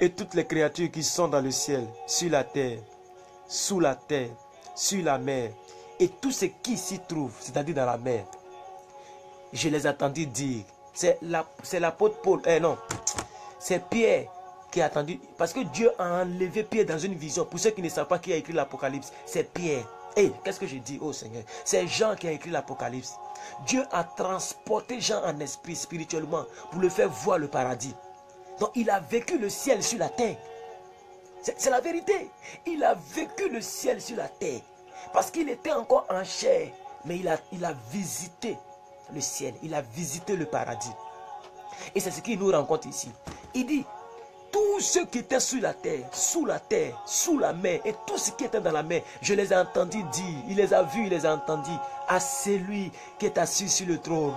Et toutes les créatures qui sont dans le ciel, sur la terre, sous la terre, sur la mer, et tout ce qui s'y trouve, c'est-à-dire dans la mer, je les ai entendus dire, c'est l'apôtre Paul, non, c'est Pierre qui a attendu, parce que Dieu a enlevé Pierre dans une vision. Pour ceux qui ne savent pas qui a écrit l'Apocalypse, c'est Pierre. Et qu'est-ce que je dis, oh Seigneur? C'est Jean qui a écrit l'Apocalypse. Dieu a transporté Jean en esprit spirituellement pour le faire voir le paradis. Donc il a vécu le ciel sur la terre. C'est la vérité. Il a vécu le ciel sur la terre. Parce qu'il était encore en chair. Mais il a visité le ciel. Il a visité le paradis. Et c'est ce qu'il nous rencontre ici. Il dit, tous ceux qui étaient sur la terre, sous la mer, et tous ceux qui étaient dans la mer, je les ai entendus dire, il les a vus, il les a entendus, à celui qui est assis sur le trône,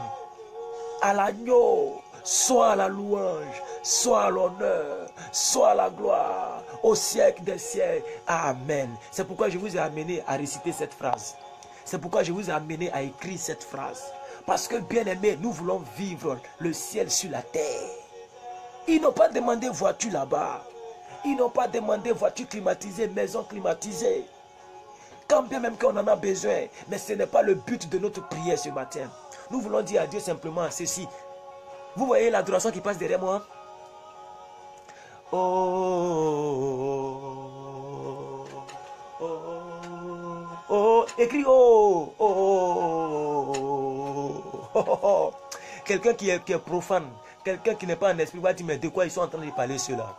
à l'agneau, soit à la louange, soit à l'honneur, soit à la gloire, au siècle des siècles. Amen. C'est pourquoi je vous ai amené à réciter cette phrase. C'est pourquoi je vous ai amené à écrire cette phrase. Parce que, bien aimé, nous voulons vivre le ciel sur la terre. Ils n'ont pas demandé voiture là-bas. Ils n'ont pas demandé voiture climatisée, maison climatisée. Quand bien même qu'on en a besoin. Mais ce n'est pas le but de notre prière ce matin. Nous voulons dire à Dieu simplement ceci. Vous voyez l'adoration qui passe derrière moi? Oh, oh, oh, oh, écrit oh, oh, oh, oh, oh. Quelqu'un qui est profane, quelqu'un qui n'est pas en esprit va dire mais de quoi ils sont en train de parler ceux-là?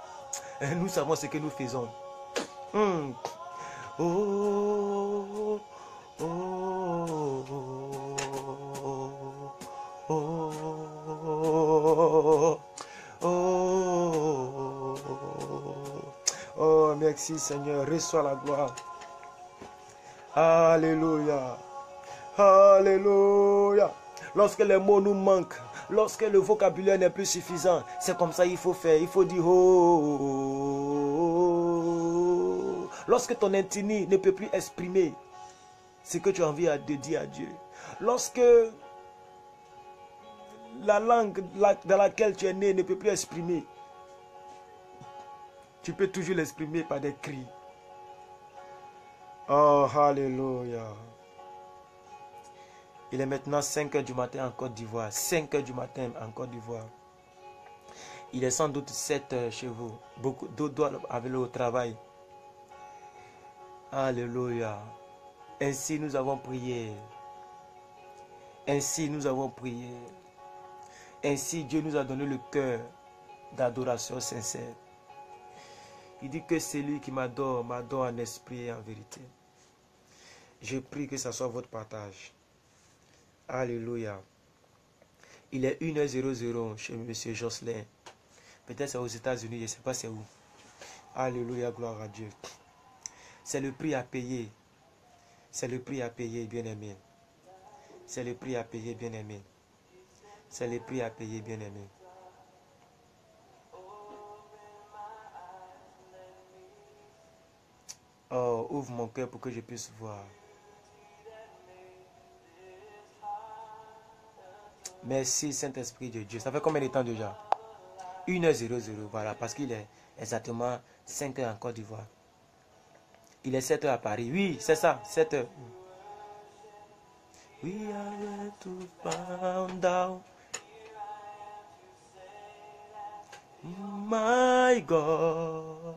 Nous savons ce que nous faisons. Oh, oh, oh, oh, oh, oh, merci Seigneur, reçois la gloire. Alléluia. Alléluia. Lorsque les mots nous manquent, lorsque le vocabulaire n'est plus suffisant, c'est comme ça qu'il faut faire. Il faut dire oh, oh, oh. Lorsque ton intime ne peut plus exprimer ce que tu as envie de dire à Dieu. Lorsque la langue dans laquelle tu es né ne peut plus exprimer, tu peux toujours l'exprimer par des cris. Oh, alléluia. Il est maintenant 5 h du matin en Côte d'Ivoire. 5 h du matin en Côte d'Ivoire. Il est sans doute 7 h chez vous. Beaucoup d'autres doivent aller au travail. Alléluia. Ainsi nous avons prié. Ainsi nous avons prié. Ainsi Dieu nous a donné le cœur d'adoration sincère. Il dit que celui qui m'adore en esprit et en vérité. Je prie que ce soit votre partage. Alléluia. Il est 1 h 00 chez M. Jocelyn. Peut-être c'est aux États-Unis, je ne sais pas c'est où. Alléluia, gloire à Dieu. C'est le prix à payer. C'est le prix à payer, bien-aimé. C'est le prix à payer, bien-aimé. C'est le prix à payer, bien-aimé. Oh, ouvre mon cœur pour que je puisse voir. Merci Saint-Esprit de Dieu. Ça fait combien de temps déjà? 1 h 00, voilà, parce qu'il est exactement 5 h en Côte d'Ivoire. Il est 7 h à Paris. Oui, c'est ça, 7 h. We are ready to bow down. My God.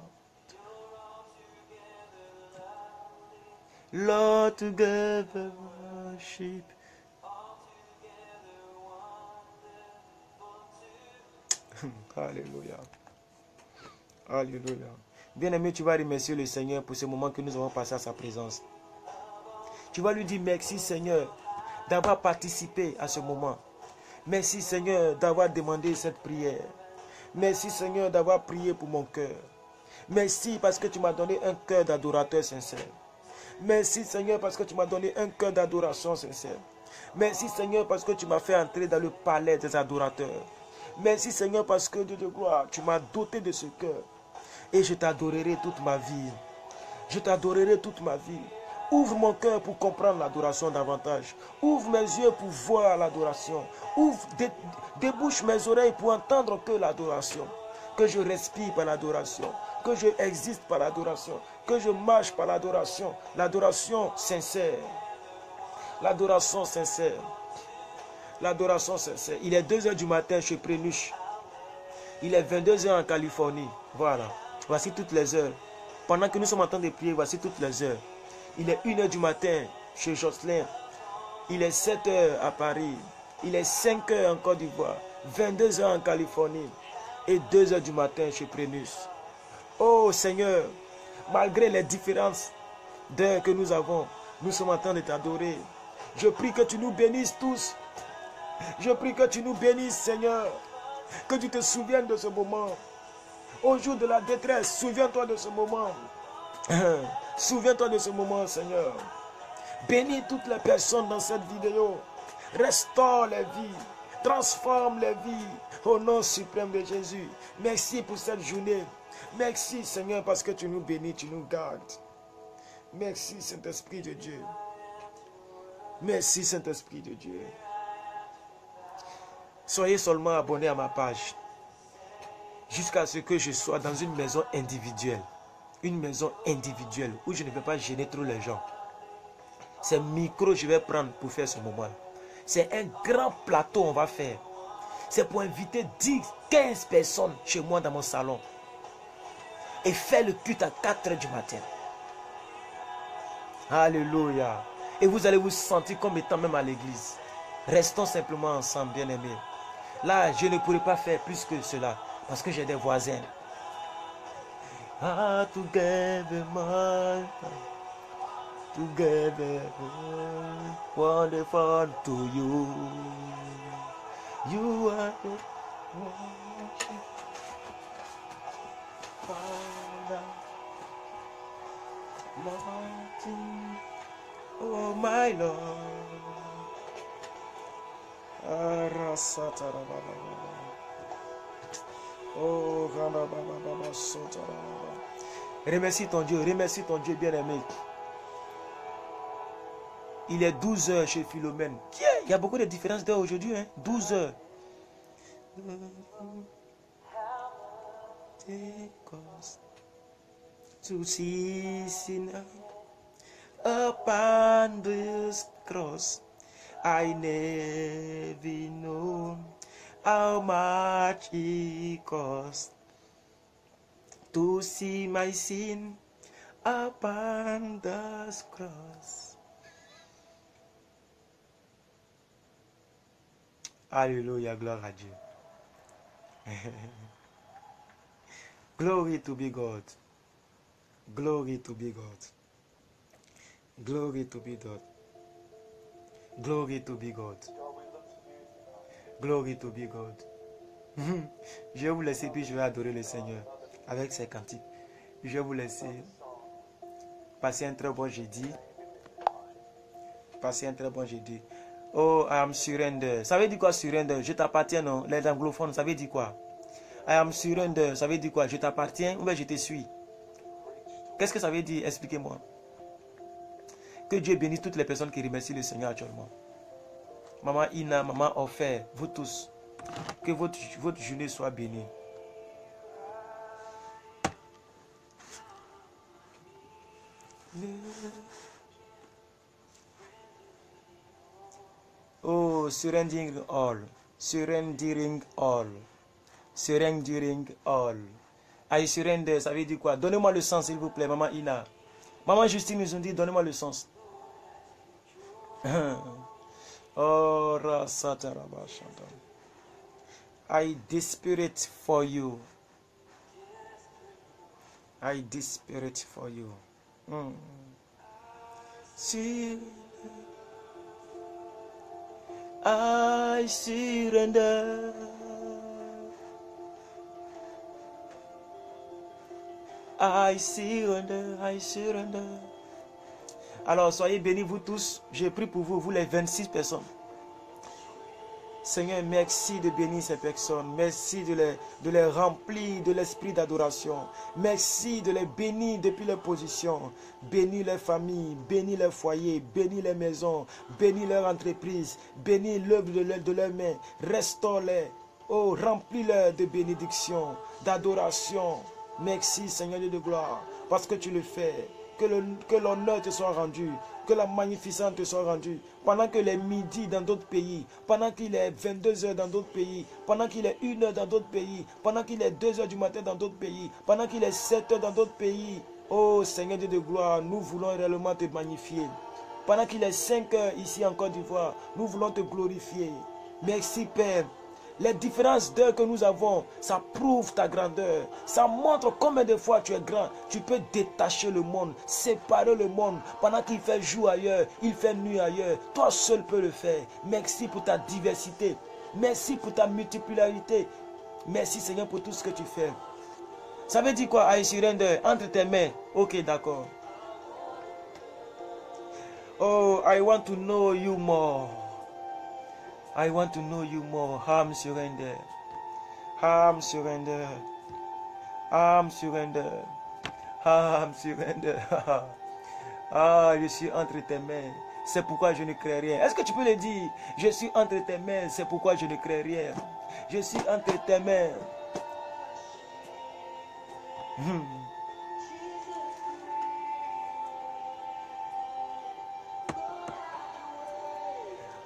Lord, together worship. Alléluia. Alléluia. Bien-aimé, tu vas remercier le Seigneur pour ce moment que nous avons passé à sa présence. Tu vas lui dire merci Seigneur d'avoir participé à ce moment. Merci Seigneur d'avoir demandé cette prière. Merci Seigneur d'avoir prié pour mon cœur. Merci parce que tu m'as donné un cœur d'adorateur sincère. Merci Seigneur parce que tu m'as donné un cœur d'adoration sincère. Merci Seigneur parce que tu m'as fait entrer dans le palais des adorateurs. Merci Seigneur parce que Dieu de gloire, tu m'as doté de ce cœur. Et je t'adorerai toute ma vie. Je t'adorerai toute ma vie. Ouvre mon cœur pour comprendre l'adoration davantage. Ouvre mes yeux pour voir l'adoration. Ouvre, débouche mes oreilles pour entendre que l'adoration. Que je respire par l'adoration. Que je existe par l'adoration. Que je marche par l'adoration. L'adoration sincère. L'adoration sincère. L'adoration sincère. Il est 2 h du matin chez Prénuche. Il est 22 h en Californie. Voilà. Voici toutes les heures. Pendant que nous sommes en train de prier, voici toutes les heures. Il est 1 h du matin chez Jocelyn. Il est 7 h à Paris. Il est 5 h en Côte d'Ivoire. 22 h en Californie. Et 2 h du matin chez Prénus. Oh Seigneur, malgré les différences d'heures que nous avons, nous sommes en train de t'adorer. Je prie que tu nous bénisses tous. Je prie que tu nous bénisses, Seigneur. Que tu te souviennes de ce moment. Au jour de la détresse, souviens-toi de ce moment. Souviens-toi de ce moment, Seigneur. Bénis toutes les personnes dans cette vidéo. Restaure les vies. Transforme les vies. Au nom suprême de Jésus. Merci pour cette journée. Merci, Seigneur, parce que tu nous bénis, tu nous gardes. Merci, Saint-Esprit de Dieu. Merci, Saint-Esprit de Dieu. Soyez seulement abonnés à ma page. Jusqu'à ce que je sois dans une maison individuelle. Une maison individuelle où je ne vais pas gêner trop les gens. C'est micro je vais prendre pour faire ce moment. C'est un grand plateau on va faire. C'est pour inviter 10, 15 personnes chez moi dans mon salon. Et faire le culte à 4 h du matin. Alléluia. Et vous allez vous sentir comme étant même à l'église. Restons simplement ensemble, bien-aimés. Là, je ne pourrai pas faire plus que cela. Parce que j'ai des voisins. Ah, together, my together, wonderful to you. You are the Father, Martin, oh my Lord. Oh, remercie ton Dieu bien-aimé. Il est 12 h chez Philomène. Il y a beaucoup de différences d'heure aujourd'hui, hein? 12 h. To see sinner upon this cross, I never know how much it cost to see my sin upon this cross. Alléluia, gloire à Dieu. Glory to be God. Glory to be God. Glory to be God. Glory to be God. Glory to be God. Je vais vous laisser puis je vais adorer le Seigneur avec ses cantiques. Je vais vous laisser passer un très bon jeudi. Passer un très bon jeudi. Oh, I am surrender. Ça veut dire quoi surrender? Je t'appartiens, non? Les anglophones, ça veut dire quoi? I am surrender. Ça veut dire quoi? Je t'appartiens ou bien je te suis? Qu'est-ce que ça veut dire? Expliquez-moi. Que Dieu bénisse toutes les personnes qui remercient le Seigneur actuellement. Maman Ina, maman Offert, vous tous. Que votre journée soit bénie. Oh, surrendering all. Surrendering all. Surrendering all. I surrender, ça veut dire quoi? Donnez-moi le sens, s'il vous plaît, maman Ina. Maman Justine nous ont dit, donnez-moi le sens. Oh, I desperate for you. I desperate for you. See, I surrender. I surrender, I surrender. Alors, soyez bénis vous tous. J'ai prié pour vous, vous les 26 personnes. Seigneur, merci de bénir ces personnes. Merci de les remplir de l'esprit d'adoration. Merci de les bénir depuis leur position. Bénis leurs familles, bénis leurs foyers, bénis les maisons, bénis leur entreprise, bénis l'œuvre de leurs mains. Restaure-les. Oh, remplis-les de bénédictions, d'adoration. Merci, Seigneur Dieu de gloire, parce que tu le fais. Que l'honneur te soit rendu, que la magnificence te soit rendue. Pendant que les midis dans d'autres pays, pendant qu'il est 22 heures dans d'autres pays, pendant qu'il est 1 heure dans d'autres pays, pendant qu'il est 2 heures du matin dans d'autres pays, pendant qu'il est 7 heures dans d'autres pays. Oh Seigneur Dieu de gloire, nous voulons réellement te magnifier. Pendant qu'il est 5 heures ici en Côte d'Ivoire, nous voulons te glorifier. Merci Père. Les différences d'heures que nous avons, ça prouve ta grandeur. Ça montre combien de fois tu es grand. Tu peux détacher le monde, séparer le monde. Pendant qu'il fait jour ailleurs, il fait nuit ailleurs. Toi seul peux le faire. Merci pour ta diversité. Merci pour ta multipolarité. Merci Seigneur pour tout ce que tu fais. Ça veut dire quoi, I surrender? Entre tes mains. Ok, d'accord. Oh, I want to know you more. I want to know you more. I'm surrender. I'm surrender. I'm surrender. I'm surrender. Ah, je suis entre tes mains. C'est pourquoi je ne crée rien. Est-ce que tu peux le dire? Je suis entre tes mains. C'est pourquoi je ne crée rien. Je suis entre tes mains.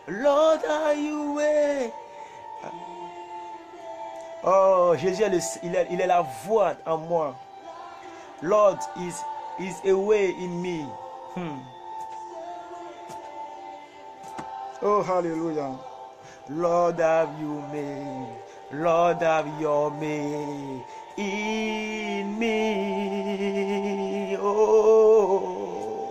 Lord, are you way? Oh, Jésus, il est la voix en moi. Lord is away in me. Oh, hallelujah. Lord, have you made? Lord, have your made in me. Oh,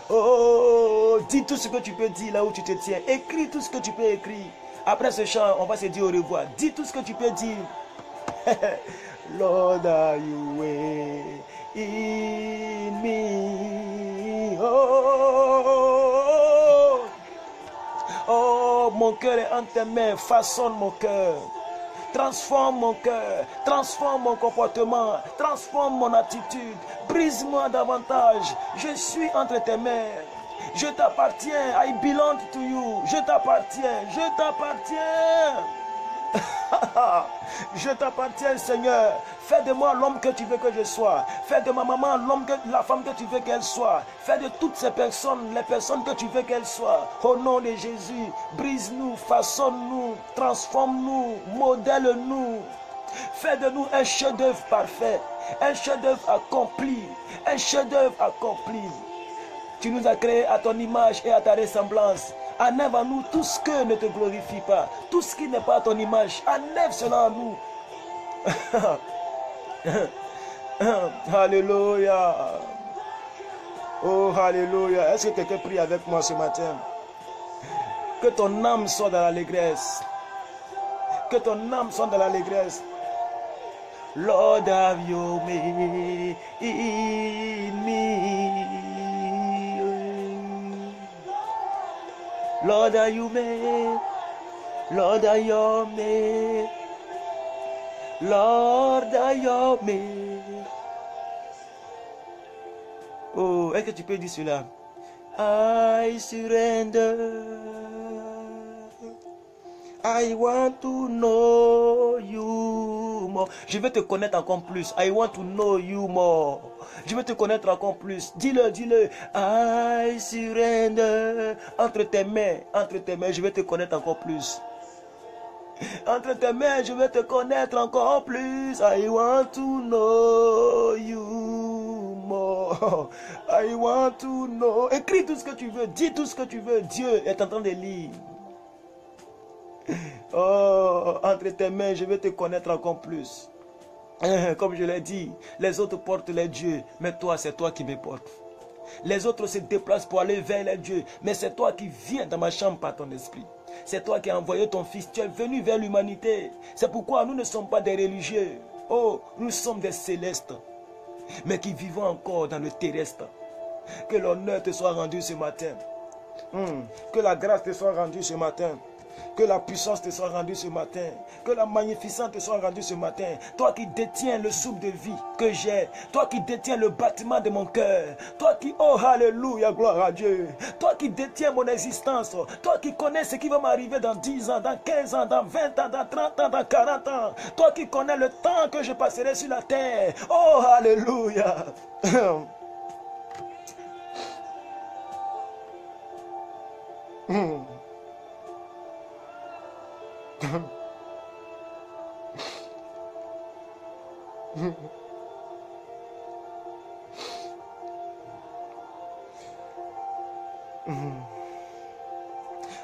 oh, dis tout ce que tu peux dire là où tu te tiens. Écris tout ce que tu peux écrire. Après ce chant, on va se dire au revoir. Dis tout ce que tu peux dire. Lord, are you way in me? Oh, oh, mon cœur est entre tes mains. Façonne mon cœur. Transforme mon cœur. Transforme mon comportement. Transforme mon attitude. Brise-moi davantage. Je suis entre tes mains. Je t'appartiens. I belong to you. Je t'appartiens. Je t'appartiens. Je t'appartiens, Seigneur. Fais de moi l'homme que tu veux que je sois. Fais de ma maman la femme que tu veux qu'elle soit. Fais de toutes ces personnes les personnes que tu veux qu'elles soient. Au nom de Jésus, brise-nous, façonne-nous, transforme-nous, modèle-nous. Fais de nous un chef-d'œuvre parfait, un chef-d'œuvre accompli, un chef-d'œuvre accompli. Tu nous as créés à ton image et à ta ressemblance. Enlève en nous tout ce que ne te glorifie pas. Tout ce qui n'est pas à ton image. Enlève cela en nous. Alléluia. Oh, alléluia. Est-ce que quelqu'un prie avec moi ce matin? Que ton âme soit dans l'allégresse. Que ton âme soit dans l'allégresse. Lord, have you made in me? Lord, are you made? Lord, are you made? Lord, are you made? Oh, est-ce que tu peux dire cela? I surrender. I want to know you more. Je veux te connaître encore plus. I want to know you more. Je veux te connaître encore plus. Dis-le, dis-le. I surrender. Entre tes mains, je veux te connaître encore plus. Entre tes mains, je veux te connaître encore plus. I want to know you more. I want to know. Écris tout ce que tu veux. Dis tout ce que tu veux. Dieu est en train de lire. Oh, entre tes mains, je vais te connaître encore plus. Comme je l'ai dit, les autres portent les dieux, mais toi, c'est toi qui me portes. Les autres se déplacent pour aller vers les dieux, mais c'est toi qui viens dans ma chambre par ton esprit. C'est toi qui as envoyé ton fils, tu es venu vers l'humanité. C'est pourquoi nous ne sommes pas des religieux. Oh, nous sommes des célestes, mais qui vivons encore dans le terrestre. Que l'honneur te soit rendu ce matin. Que la grâce te soit rendue ce matin. Que la puissance te soit rendue ce matin. Que la magnificence te soit rendue ce matin. Toi qui détiens le souffle de vie que j'ai. Toi qui détiens le battement de mon cœur. Toi qui, oh alléluia, gloire à Dieu. Toi qui détiens mon existence. Toi qui connais ce qui va m'arriver dans 10 ans, dans 15 ans, dans 20 ans, dans 30 ans, dans 40 ans. Toi qui connais le temps que je passerai sur la terre. Oh alléluia.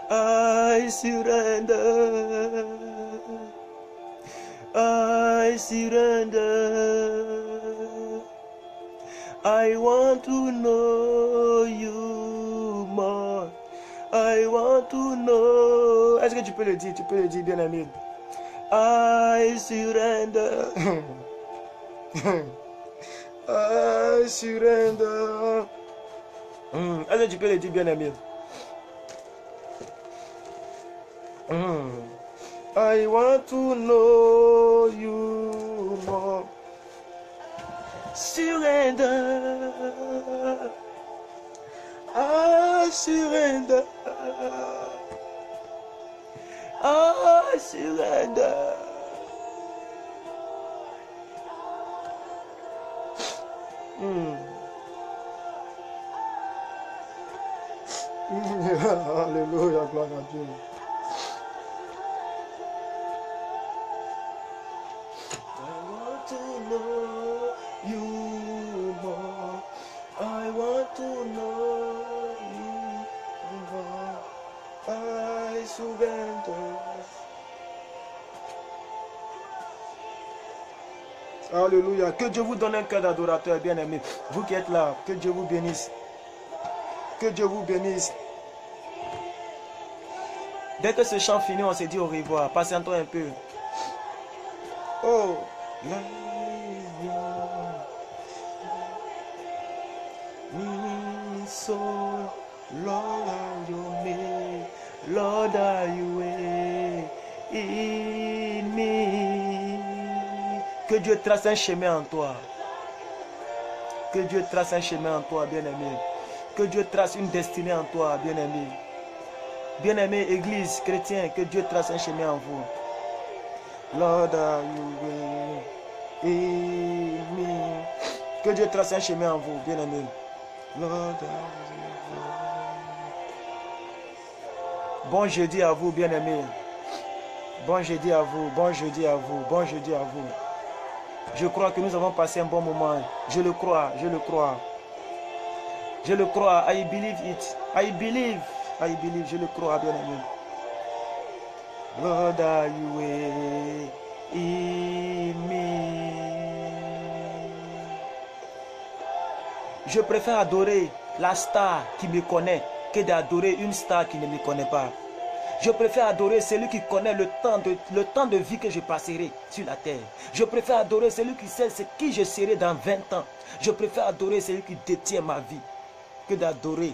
I surrender. I surrender. I want to know you more. I want to know. Est-ce que tu peux le dire? Tu peux le dire, bien-aimé. I surrender. I surrender. Est-ce que tu peux le dire, bien-aimé? I want to know you more. Surrender. I surrender. I surrender. Alléluia, gloire à Dieu. Alléluia. Que Dieu vous donne un cœur d'adorateur, bien-aimé. Vous qui êtes là, que Dieu vous bénisse. Que Dieu vous bénisse. Dès que ce chant finit, on se dit au revoir. Patientons un peu. Oh. So, Lord, are you me? Lord, are you in me? Que Dieu trace un chemin en toi. Que Dieu trace un chemin en toi, bien-aimé. Que Dieu trace une destinée en toi, bien-aimé. Bien-aimé, Église, chrétien, que Dieu trace un chemin en vous. Lord, are you in me? Que Dieu trace un chemin en vous, bien-aimé. Lord, bon jeudi à vous, bien-aimés. Bon jeudi à vous, bon jeudi à vous, bon jeudi à vous. Je crois que nous avons passé un bon moment. Je le crois, je le crois. Je le crois. I believe it. I believe, je le crois, bien-aimé. Lord, are you in me? Je préfère adorer la star qui me connaît que d'adorer une star qui ne me connaît pas. Je préfère adorer celui qui connaît le temps de vie que je passerai sur la terre. Je préfère adorer celui qui sait ce qui je serai dans 20 ans. Je préfère adorer celui qui détient ma vie que d'adorer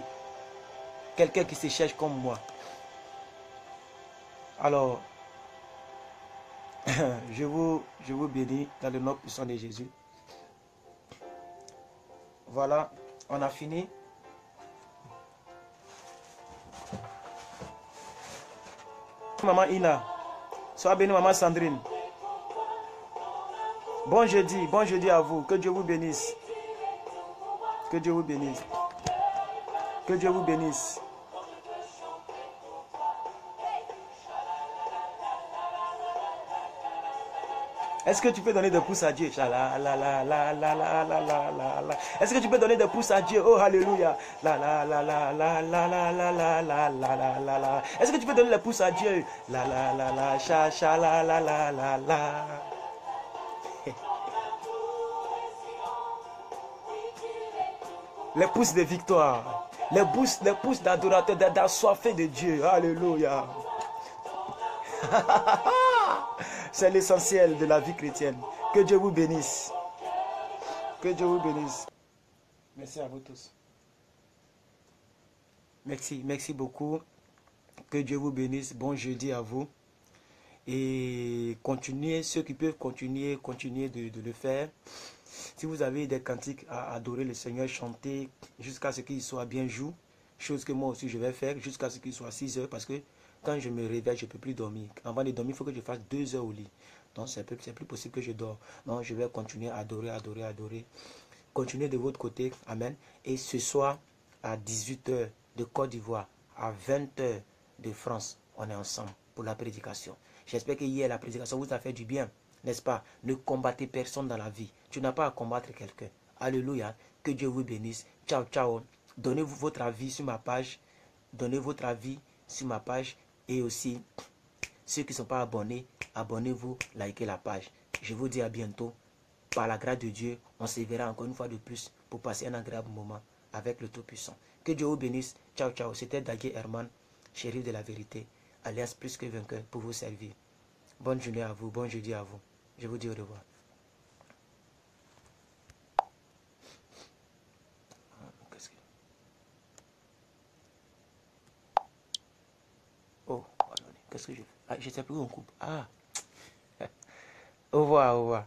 quelqu'un qui se cherche comme moi. Alors, je vous bénis dans le nom puissant de Jésus. Voilà, on a fini. Maman Ina, sois bénie maman Sandrine. Bon jeudi à vous. Que Dieu vous bénisse. Que Dieu vous bénisse. Que Dieu vous bénisse. Est-ce que tu peux donner des pouces à Dieu? Est-ce que tu peux donner des pouces à Dieu? Oh, alléluia. Est-ce que tu peux donner des pouces à Dieu? Les pouces de victoire. Les pouces d'adorateur, d'assoiffé de Dieu. Alléluia. C'est l'essentiel de la vie chrétienne. Que Dieu vous bénisse. Que Dieu vous bénisse. Merci à vous tous. Merci beaucoup. Que Dieu vous bénisse. Bon jeudi à vous. Et continuez, ceux qui peuvent continuer de le faire. Si vous avez des cantiques à adorer le Seigneur, chanter jusqu'à ce qu'il soit bien jour. Chose que moi aussi je vais faire jusqu'à ce qu'il soit 6 heures. Parce que quand je me réveille, je ne peux plus dormir. Avant de dormir, il faut que je fasse 2 heures au lit. Donc c'est plus possible que je dors. Donc je vais continuer à adorer. Continuez de votre côté. Amen. Et ce soir, à 18 heures de Côte d'Ivoire, à 20 heures de France, on est ensemble pour la prédication. J'espère que hier, la prédication vous a fait du bien. N'est-ce pas? Ne combattez personne dans la vie. Tu n'as pas à combattre quelqu'un. Alléluia. Que Dieu vous bénisse. Ciao, ciao. Donnez-vous votre avis sur ma page. Donnez votre avis sur ma page. Et aussi, ceux qui ne sont pas abonnés, abonnez-vous, likez la page. Je vous dis à bientôt. Par la grâce de Dieu, on se verra encore une fois de plus pour passer un agréable moment avec le Tout-Puissant. Que Dieu vous bénisse. Ciao, ciao. C'était Dagué Herman, shérif de la vérité, alias plus que vainqueur, pour vous servir. Bonne journée à vous, bon jeudi à vous. Je vous dis au revoir. Oh, qu'est-ce que je fais? Ah, je ne sais plus où on coupe. Ah, au revoir, au revoir.